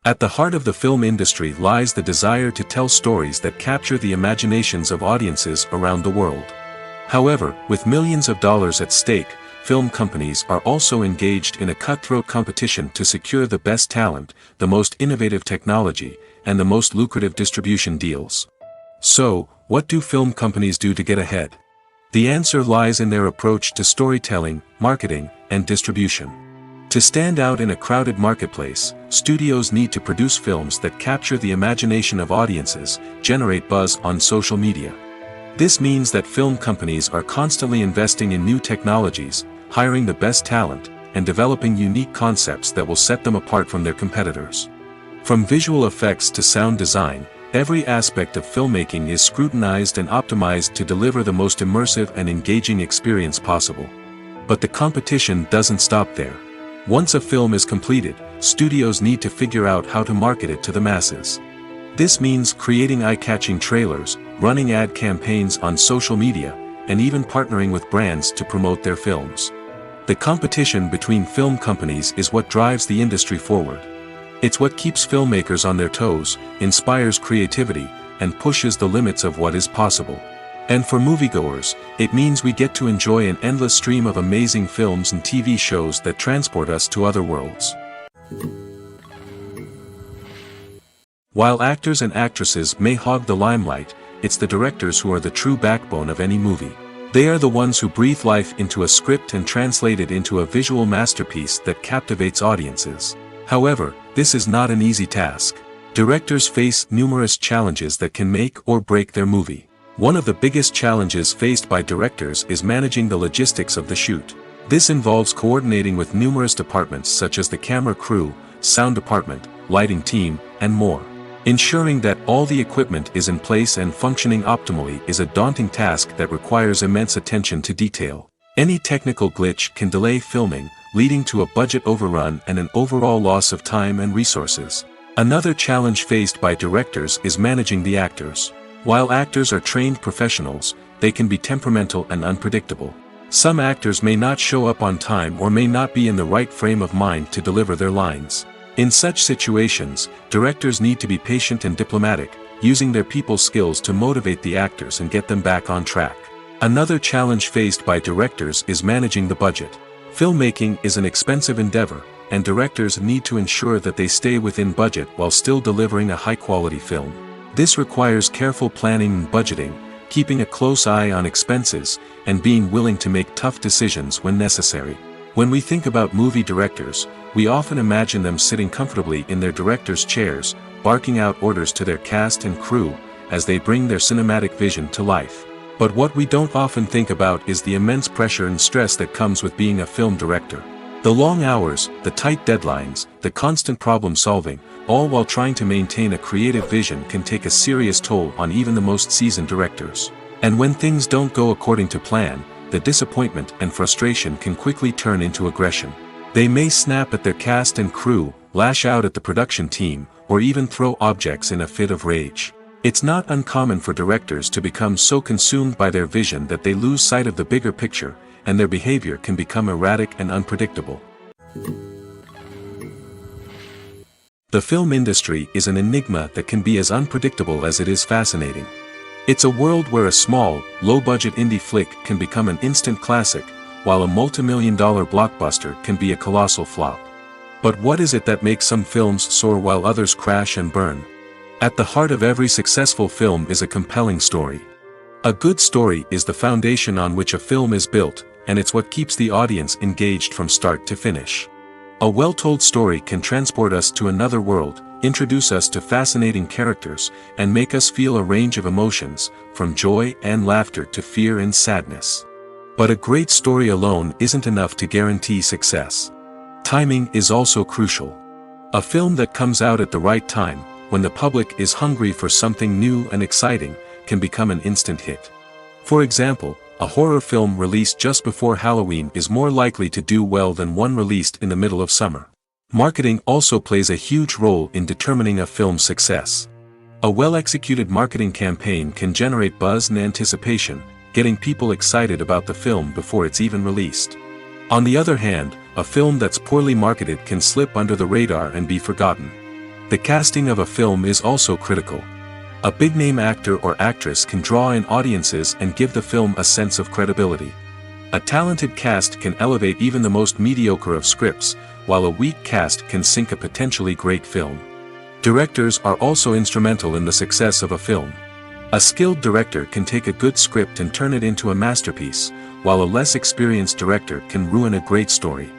At the heart of the film industry lies the desire to tell stories that capture the imaginations of audiences around the world. However, with millions of dollars at stake, film companies are also engaged in a cutthroat competition to secure the best talent, the most innovative technology, and the most lucrative distribution deals. So, what do film companies do to get ahead? The answer lies in their approach to storytelling, marketing, and distribution. To stand out in a crowded marketplace, studios need to produce films that capture the imagination of audiences, generate buzz on social media. This means that film companies are constantly investing in new technologies, hiring the best talent, and developing unique concepts that will set them apart from their competitors. From visual effects to sound design, every aspect of filmmaking is scrutinized and optimized to deliver the most immersive and engaging experience possible. But the competition doesn't stop there. Once a film is completed, studios need to figure out how to market it to the masses. This means creating eye-catching trailers, running ad campaigns on social media, and even partnering with brands to promote their films. The competition between film companies is what drives the industry forward. It's what keeps filmmakers on their toes, inspires creativity, and pushes the limits of what is possible. And for moviegoers, it means we get to enjoy an endless stream of amazing films and TV shows that transport us to other worlds. While actors and actresses may hog the limelight, it's the directors who are the true backbone of any movie. They are the ones who breathe life into a script and translate it into a visual masterpiece that captivates audiences. However, this is not an easy task. Directors face numerous challenges that can make or break their movie. One of the biggest challenges faced by directors is managing the logistics of the shoot. This involves coordinating with numerous departments such as the camera crew, sound department, lighting team, and more. Ensuring that all the equipment is in place and functioning optimally is a daunting task that requires immense attention to detail. Any technical glitch can delay filming, leading to a budget overrun and an overall loss of time and resources. Another challenge faced by directors is managing the actors. While actors are trained professionals, they can be temperamental and unpredictable. Some actors may not show up on time or may not be in the right frame of mind to deliver their lines. In such situations, directors need to be patient and diplomatic, using their people skills to motivate the actors and get them back on track. Another challenge faced by directors is managing the budget. Filmmaking is an expensive endeavor, and directors need to ensure that they stay within budget while still delivering a high-quality film. This requires careful planning and budgeting, keeping a close eye on expenses, and being willing to make tough decisions when necessary. When we think about movie directors, we often imagine them sitting comfortably in their director's chairs, barking out orders to their cast and crew, as they bring their cinematic vision to life. But what we don't often think about is the immense pressure and stress that comes with being a film director. The long hours, the tight deadlines, the constant problem solving, all while trying to maintain a creative vision can take a serious toll on even the most seasoned directors. And when things don't go according to plan, the disappointment and frustration can quickly turn into aggression. They may snap at their cast and crew, lash out at the production team, or even throw objects in a fit of rage. It's not uncommon for directors to become so consumed by their vision that they lose sight of the bigger picture, and their behavior can become erratic and unpredictable. The film industry is an enigma that can be as unpredictable as it is fascinating. It's a world where a small, low-budget indie flick can become an instant classic, while a multi-million-dollar blockbuster can be a colossal flop. But what is it that makes some films soar while others crash and burn? At the heart of every successful film is a compelling story. A good story is the foundation on which a film is built, and it's what keeps the audience engaged from start to finish. A well-told story can transport us to another world, introduce us to fascinating characters, and make us feel a range of emotions, from joy and laughter to fear and sadness. But a great story alone isn't enough to guarantee success. Timing is also crucial. A film that comes out at the right time, when the public is hungry for something new and exciting, can become an instant hit. For example, a horror film released just before Halloween is more likely to do well than one released in the middle of summer. Marketing also plays a huge role in determining a film's success. A well-executed marketing campaign can generate buzz and anticipation, getting people excited about the film before it's even released. On the other hand, a film that's poorly marketed can slip under the radar and be forgotten. The casting of a film is also critical. A big-name actor or actress can draw in audiences and give the film a sense of credibility. A talented cast can elevate even the most mediocre of scripts, while a weak cast can sink a potentially great film. Directors are also instrumental in the success of a film. A skilled director can take a good script and turn it into a masterpiece, while a less experienced director can ruin a great story.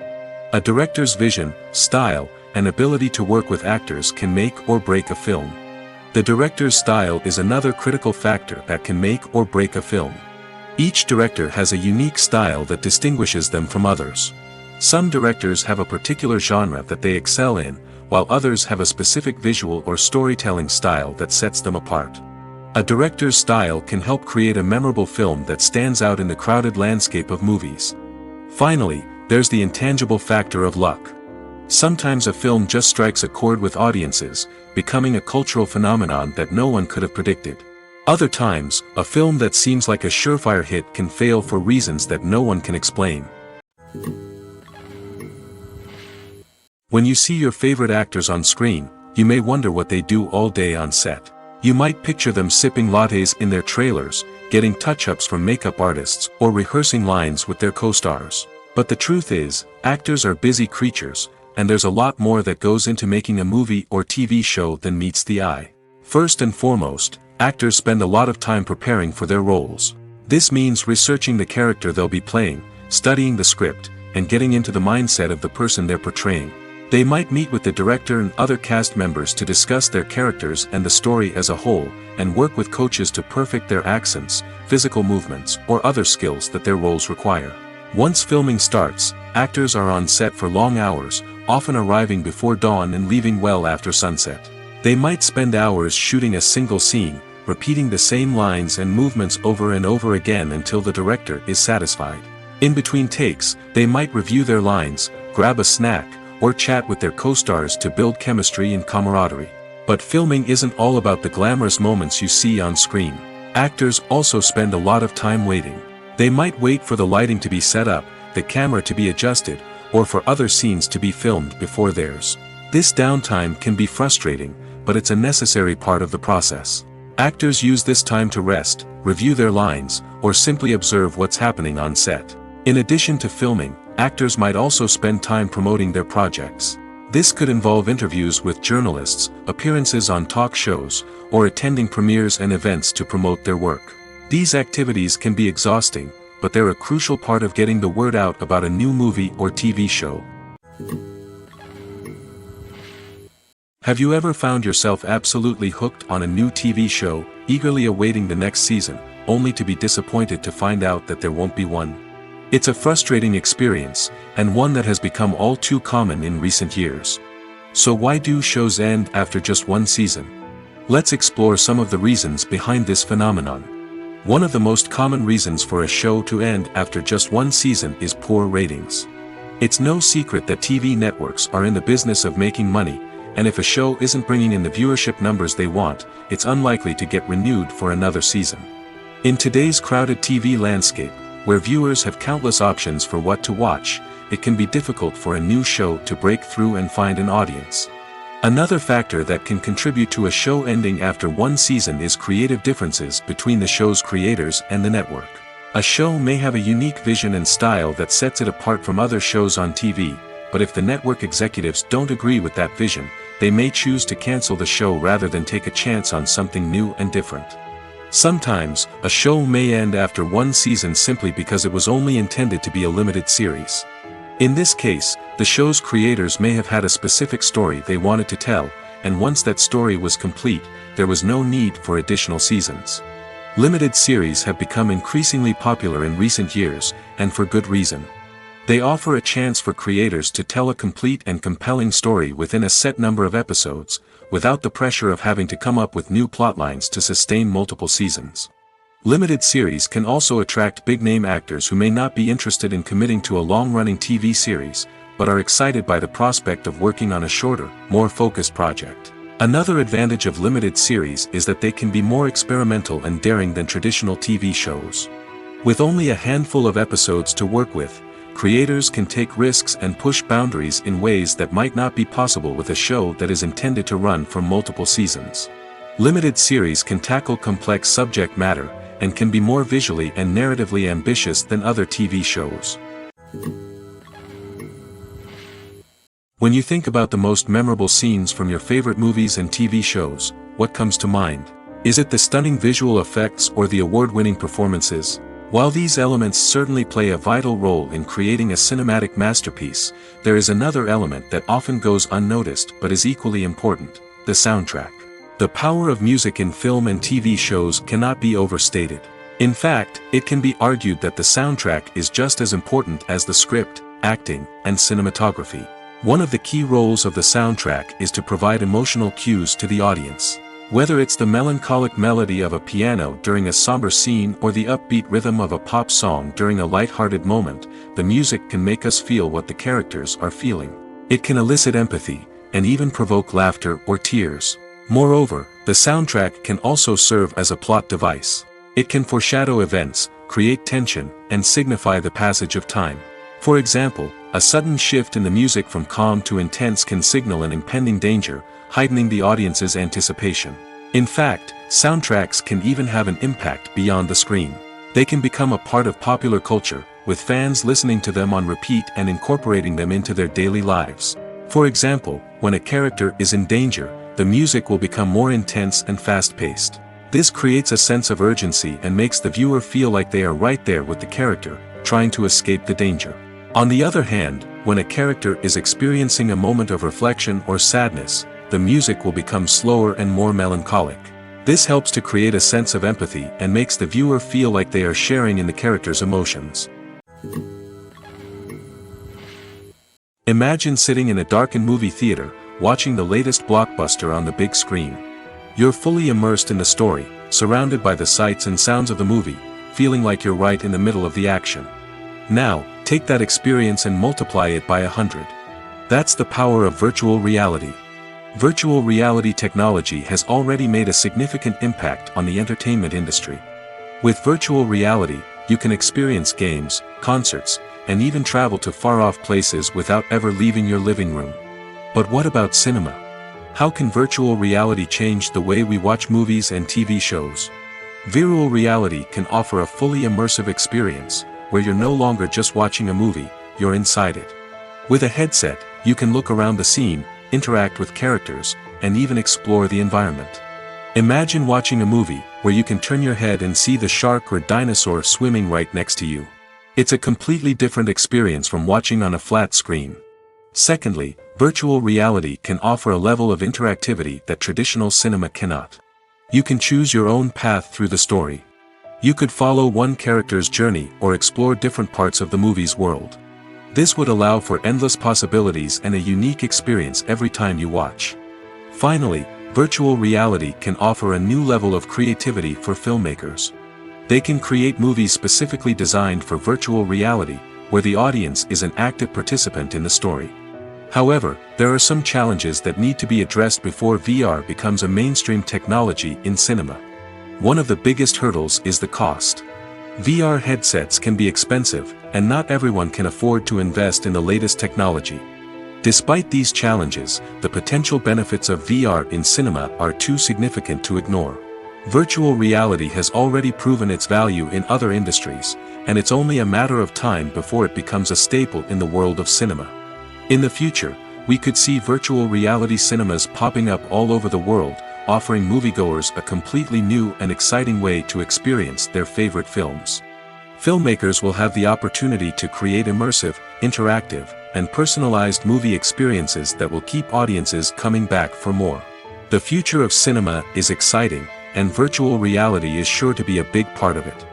A director's vision, style, and ability to work with actors can make or break a film. The director's style is another critical factor that can make or break a film. Each director has a unique style that distinguishes them from others. Some directors have a particular genre that they excel in, while others have a specific visual or storytelling style that sets them apart. A director's style can help create a memorable film that stands out in the crowded landscape of movies. Finally, there's the intangible factor of luck. Sometimes a film just strikes a chord with audiences, becoming a cultural phenomenon that no one could have predicted. Other times, a film that seems like a surefire hit can fail for reasons that no one can explain. When you see your favorite actors on screen, you may wonder what they do all day on set. You might picture them sipping lattes in their trailers, getting touch-ups from makeup artists, or rehearsing lines with their co-stars. But the truth is, actors are busy creatures, and there's a lot more that goes into making a movie or TV show than meets the eye. First and foremost, actors spend a lot of time preparing for their roles. This means researching the character they'll be playing, studying the script, and getting into the mindset of the person they're portraying. They might meet with the director and other cast members to discuss their characters and the story as a whole, and work with coaches to perfect their accents, physical movements, or other skills that their roles require. Once filming starts, actors are on set for long hours, often arriving before dawn and leaving well after sunset. They might spend hours shooting a single scene, repeating the same lines and movements over and over again until the director is satisfied. In between takes, they might review their lines, grab a snack, or chat with their co-stars to build chemistry and camaraderie. But filming isn't all about the glamorous moments you see on screen. Actors also spend a lot of time waiting. They might wait for the lighting to be set up, the camera to be adjusted, or for other scenes to be filmed before theirs. This downtime can be frustrating, but it's a necessary part of the process. Actors use this time to rest, review their lines, or simply observe what's happening on set. In addition to filming, actors might also spend time promoting their projects. This could involve interviews with journalists, appearances on talk shows, or attending premieres and events to promote their work. These activities can be exhausting, but they're a crucial part of getting the word out about a new movie or TV show. Have you ever found yourself absolutely hooked on a new TV show, eagerly awaiting the next season, only to be disappointed to find out that there won't be one? It's a frustrating experience, and one that has become all too common in recent years. So why do shows end after just one season? Let's explore some of the reasons behind this phenomenon. One of the most common reasons for a show to end after just one season is poor ratings. It's no secret that TV networks are in the business of making money, and if a show isn't bringing in the viewership numbers they want, it's unlikely to get renewed for another season. In today's crowded TV landscape, where viewers have countless options for what to watch, it can be difficult for a new show to break through and find an audience. Another factor that can contribute to a show ending after one season is creative differences between the show's creators and the network. A show may have a unique vision and style that sets it apart from other shows on TV, but if the network executives don't agree with that vision, they may choose to cancel the show rather than take a chance on something new and different. Sometimes, a show may end after one season simply because it was only intended to be a limited series. In this case, the show's creators may have had a specific story they wanted to tell, and once that story was complete, there was no need for additional seasons. Limited series have become increasingly popular in recent years, and for good reason. They offer a chance for creators to tell a complete and compelling story within a set number of episodes, without the pressure of having to come up with new plotlines to sustain multiple seasons. Limited series can also attract big-name actors who may not be interested in committing to a long-running TV series, but are excited by the prospect of working on a shorter, more focused project. Another advantage of limited series is that they can be more experimental and daring than traditional TV shows. With only a handful of episodes to work with, creators can take risks and push boundaries in ways that might not be possible with a show that is intended to run for multiple seasons. Limited series can tackle complex subject matter, and can be more visually and narratively ambitious than other TV shows. When you think about the most memorable scenes from your favorite movies and TV shows, what comes to mind? Is it the stunning visual effects or the award-winning performances? While these elements certainly play a vital role in creating a cinematic masterpiece, there is another element that often goes unnoticed but is equally important: the soundtrack. The power of music in film and TV shows cannot be overstated. In fact, it can be argued that the soundtrack is just as important as the script, acting, and cinematography. One of the key roles of the soundtrack is to provide emotional cues to the audience. Whether it's the melancholic melody of a piano during a somber scene or the upbeat rhythm of a pop song during a light-hearted moment, the music can make us feel what the characters are feeling. It can elicit empathy, and even provoke laughter or tears. Moreover, the soundtrack can also serve as a plot device. It can foreshadow events, create tension, and signify the passage of time. For example, A sudden shift in the music from calm to intense can signal an impending danger, heightening the audience's anticipation. In fact, soundtracks can even have an impact beyond the screen. They can become a part of popular culture, with fans listening to them on repeat and incorporating them into their daily lives. For example, when a character is in danger, the music will become more intense and fast-paced. This creates a sense of urgency and makes the viewer feel like they are right there with the character, trying to escape the danger. On the other hand, when a character is experiencing a moment of reflection or sadness, the music will become slower and more melancholic. This helps to create a sense of empathy and makes the viewer feel like they are sharing in the character's emotions. Imagine sitting in a darkened movie theater, watching the latest blockbuster on the big screen. You're fully immersed in the story, surrounded by the sights and sounds of the movie, feeling like you're right in the middle of the action. Now, take that experience and multiply it by 100. That's the power of virtual reality. Virtual reality technology has already made a significant impact on the entertainment industry. With virtual reality, you can experience games, concerts, and even travel to far-off places without ever leaving your living room. But what about cinema? How can virtual reality change the way we watch movies and TV shows? Virtual reality can offer a fully immersive experience, where you're no longer just watching a movie, you're inside it. With a headset, you can look around the scene, interact with characters, and even explore the environment. Imagine watching a movie, where you can turn your head and see the shark or dinosaur swimming right next to you. It's a completely different experience from watching on a flat screen. Secondly, virtual reality can offer a level of interactivity that traditional cinema cannot. You can choose your own path through the story. You could follow one character's journey or explore different parts of the movie's world. This would allow for endless possibilities and a unique experience every time you watch. Finally, virtual reality can offer a new level of creativity for filmmakers. They can create movies specifically designed for virtual reality, where the audience is an active participant in the story. However, there are some challenges that need to be addressed before VR becomes a mainstream technology in cinema. One of the biggest hurdles is the cost. VR headsets can be expensive, and not everyone can afford to invest in the latest technology. Despite these challenges, the potential benefits of VR in cinema are too significant to ignore. Virtual reality has already proven its value in other industries, and it's only a matter of time before it becomes a staple in the world of cinema. In the future, we could see virtual reality cinemas popping up all over the world, offering moviegoers a completely new and exciting way to experience their favorite films. Filmmakers will have the opportunity to create immersive, interactive, and personalized movie experiences that will keep audiences coming back for more. The future of cinema is exciting, and virtual reality is sure to be a big part of it.